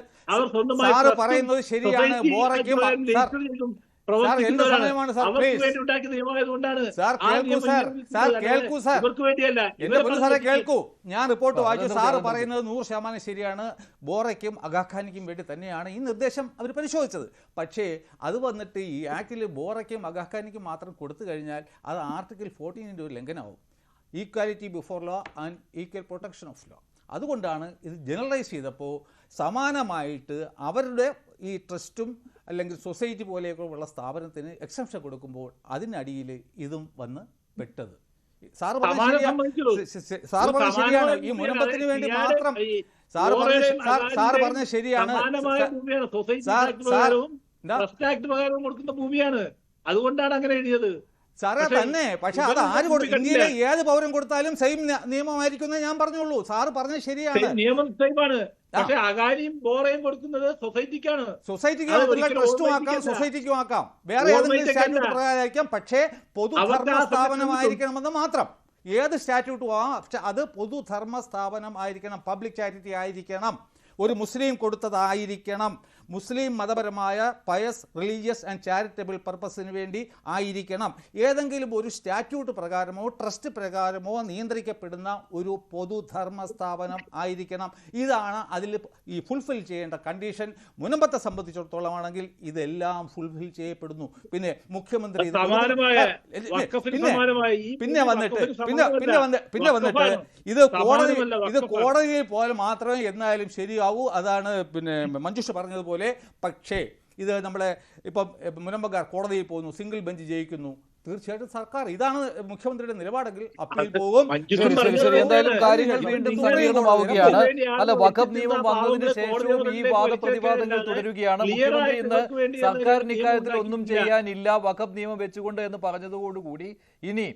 സാറ് പറയുന്നത് ശരിയാണ്. ബോറയ്ക്കും കേൾക്കൂ, ഞാൻ റിപ്പോർട്ട് വായിച്ചു. സാറ് പറയുന്നത് 100% ശരിയാണ്. ബോറയ്ക്കും അഗാഖാനിക്കും വേണ്ടി തന്നെയാണ് ഈ നിർദ്ദേശം അവർ പരിശോധിച്ചത്. പക്ഷേ അത് വന്നിട്ട് ഈ ആക്ടിൽ ബോറയ്ക്കും അഗാഖാനിക്കും മാത്രം കൊടുത്തു കഴിഞ്ഞാൽ അത് ആർട്ടിക്കിൾ 14 ഒരു ലംഘനമാവും. Equality before law and equal protection of law. അതുകൊണ്ടാണ് ഇത് ജനറലൈസ് ചെയ്തപ്പോൾ സമാനമായിട്ട് അവരുടെ ഈ ട്രസ്റ്റും അല്ലെങ്കിൽ സൊസൈറ്റി പോലെയൊക്കെയുള്ള സ്ഥാപനത്തിന് എക്സംഷൻ കൊടുക്കുമ്പോൾ അതിനടിയിൽ ഇതും വന്ന് പെട്ടത്. സാറ് പറഞ്ഞ ശരിയാണ്. ഈ മുനമ്പത്തിന് വേണ്ടി മാത്രം സാറ് പറഞ്ഞ ശരിയാണ്. കൊടുക്കുന്ന ഭൂമിയാണ്, അതുകൊണ്ടാണ് അങ്ങനെ എഴുതിയത് സാറേ തന്നെ. പക്ഷെ അത് ആര് കൊടുക്കും? ഇന്ത്യയിലെ ഏത് പൗരൻ കൊടുത്താലും സെയിം നിയമമായിരിക്കും ഞാൻ പറഞ്ഞോളൂ. സാറ് പറഞ്ഞത് ശരിയാണ്, നിയമം സെയിമാണ്. പക്ഷെ അകാരിയും ബോറയും കൊടുക്കുന്നത് സൊസൈറ്റിക്കാണ്. സൊസൈറ്റിക്ക് ട്രസ്റ്റും ആക്കാം, സൊസൈറ്റിക്കും ആക്കാം, വേറെ ഏതെങ്കിലും സ്റ്റാറ്റ്യൂട്ട് പ്രകാരമായിരിക്കാം. പക്ഷേ പൊതുധർമ്മ സ്ഥാപനമായിരിക്കണമെന്ന് മാത്രം. ഏത് സ്റ്റാറ്റ്യൂട്ടും പക്ഷെ അത് പൊതുധർമ്മ സ്ഥാപനം ആയിരിക്കണം, പബ്ലിക് ചാരിറ്റി ആയിരിക്കണം, ഒരു മുസ്ലിം കൊടുത്തതായിരിക്കണം, മുസ്ലിം മതപരമായ പയസ് റിലീജിയസ് ആൻഡ് ചാരിറ്റബിൾ പർപ്പസിന് വേണ്ടി ആയിരിക്കണം, ഏതെങ്കിലും ഒരു സ്റ്റാറ്റ്യൂട്ട് പ്രകാരമോ ട്രസ്റ്റ് പ്രകാരമോ നിയന്ത്രിക്കപ്പെടുന്ന ഒരു പൊതുധർമ്മ സ്ഥാപനം ആയിരിക്കണം. ഇതാണ് അതിൽ ഈ ഫുൾഫിൽ ചെയ്യേണ്ട കണ്ടീഷൻ. മുനമ്പത്തെ സംബന്ധിച്ചിടത്തോളം ആണെങ്കിൽ ഇതെല്ലാം ഫുൾഫിൽ ചെയ്യപ്പെടുന്നു. പിന്നെ മുഖ്യമന്ത്രി പിന്നെ വന്നിട്ട് ഇത് കോടതിയിൽ പോലെ മാത്രമേ എന്നാലും ശരിയാവൂ. അതാണ് പിന്നെ മഞ്ജുഷ പറഞ്ഞതുപോലെ. പക്ഷേ ഇത് നമ്മളെ ഇപ്പം മുനമ്പക്കാർ കോടതിയിൽ പോകുന്നു, സിംഗിൾ ബെഞ്ച് ജയിക്കുന്നു. തീർച്ചയായിട്ടും സർക്കാർ, ഇതാണ് മുഖ്യമന്ത്രിയുടെ നിലപാടെങ്കിൽ അപ്പീൽ പോകും. എന്തായാലും കാര്യങ്ങൾ വീണ്ടും സങ്കീർണമാവുകയാണ്. അല്ല, വഖഫ് നിയമം വന്നതിന് ശേഷവും ഈ വാദപ്രതിവാദങ്ങൾ തുടരുകയാണ്. മുഖ്യമന്ത്രി ഇന്ന് സർക്കാരിന് ഇക്കാര്യത്തിൽ ഒന്നും ചെയ്യാനില്ല, വഖഫ് നിയമം വെച്ചുകൊണ്ട് എന്ന് പറഞ്ഞതോടുകൂടി ഇനി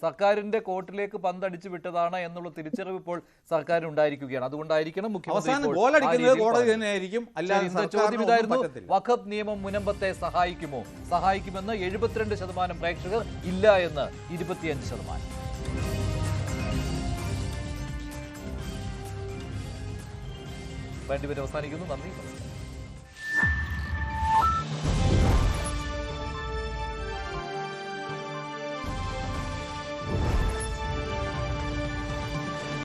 സർക്കാരിന്റെ കോർട്ടിലേക്ക് പന്തടിച്ചു വിട്ടതാണ് എന്നുള്ള തിരിച്ചറിവ് ഇപ്പോൾ സർക്കാരിന് ഉണ്ടായിരിക്കുകയാണ്. അതുകൊണ്ടായിരിക്കണം മുഖ്യമന്ത്രി ചോദ്യം ഇതായിരുന്നു, വഖഫ് നിയമം മുനമ്പത്തെ സഹായിക്കുമോ? സഹായിക്കുമെന്ന് 72% പ്രേക്ഷകർ, ഇല്ല എന്ന് 25%. അവസാനിക്കുന്നു. നന്ദി.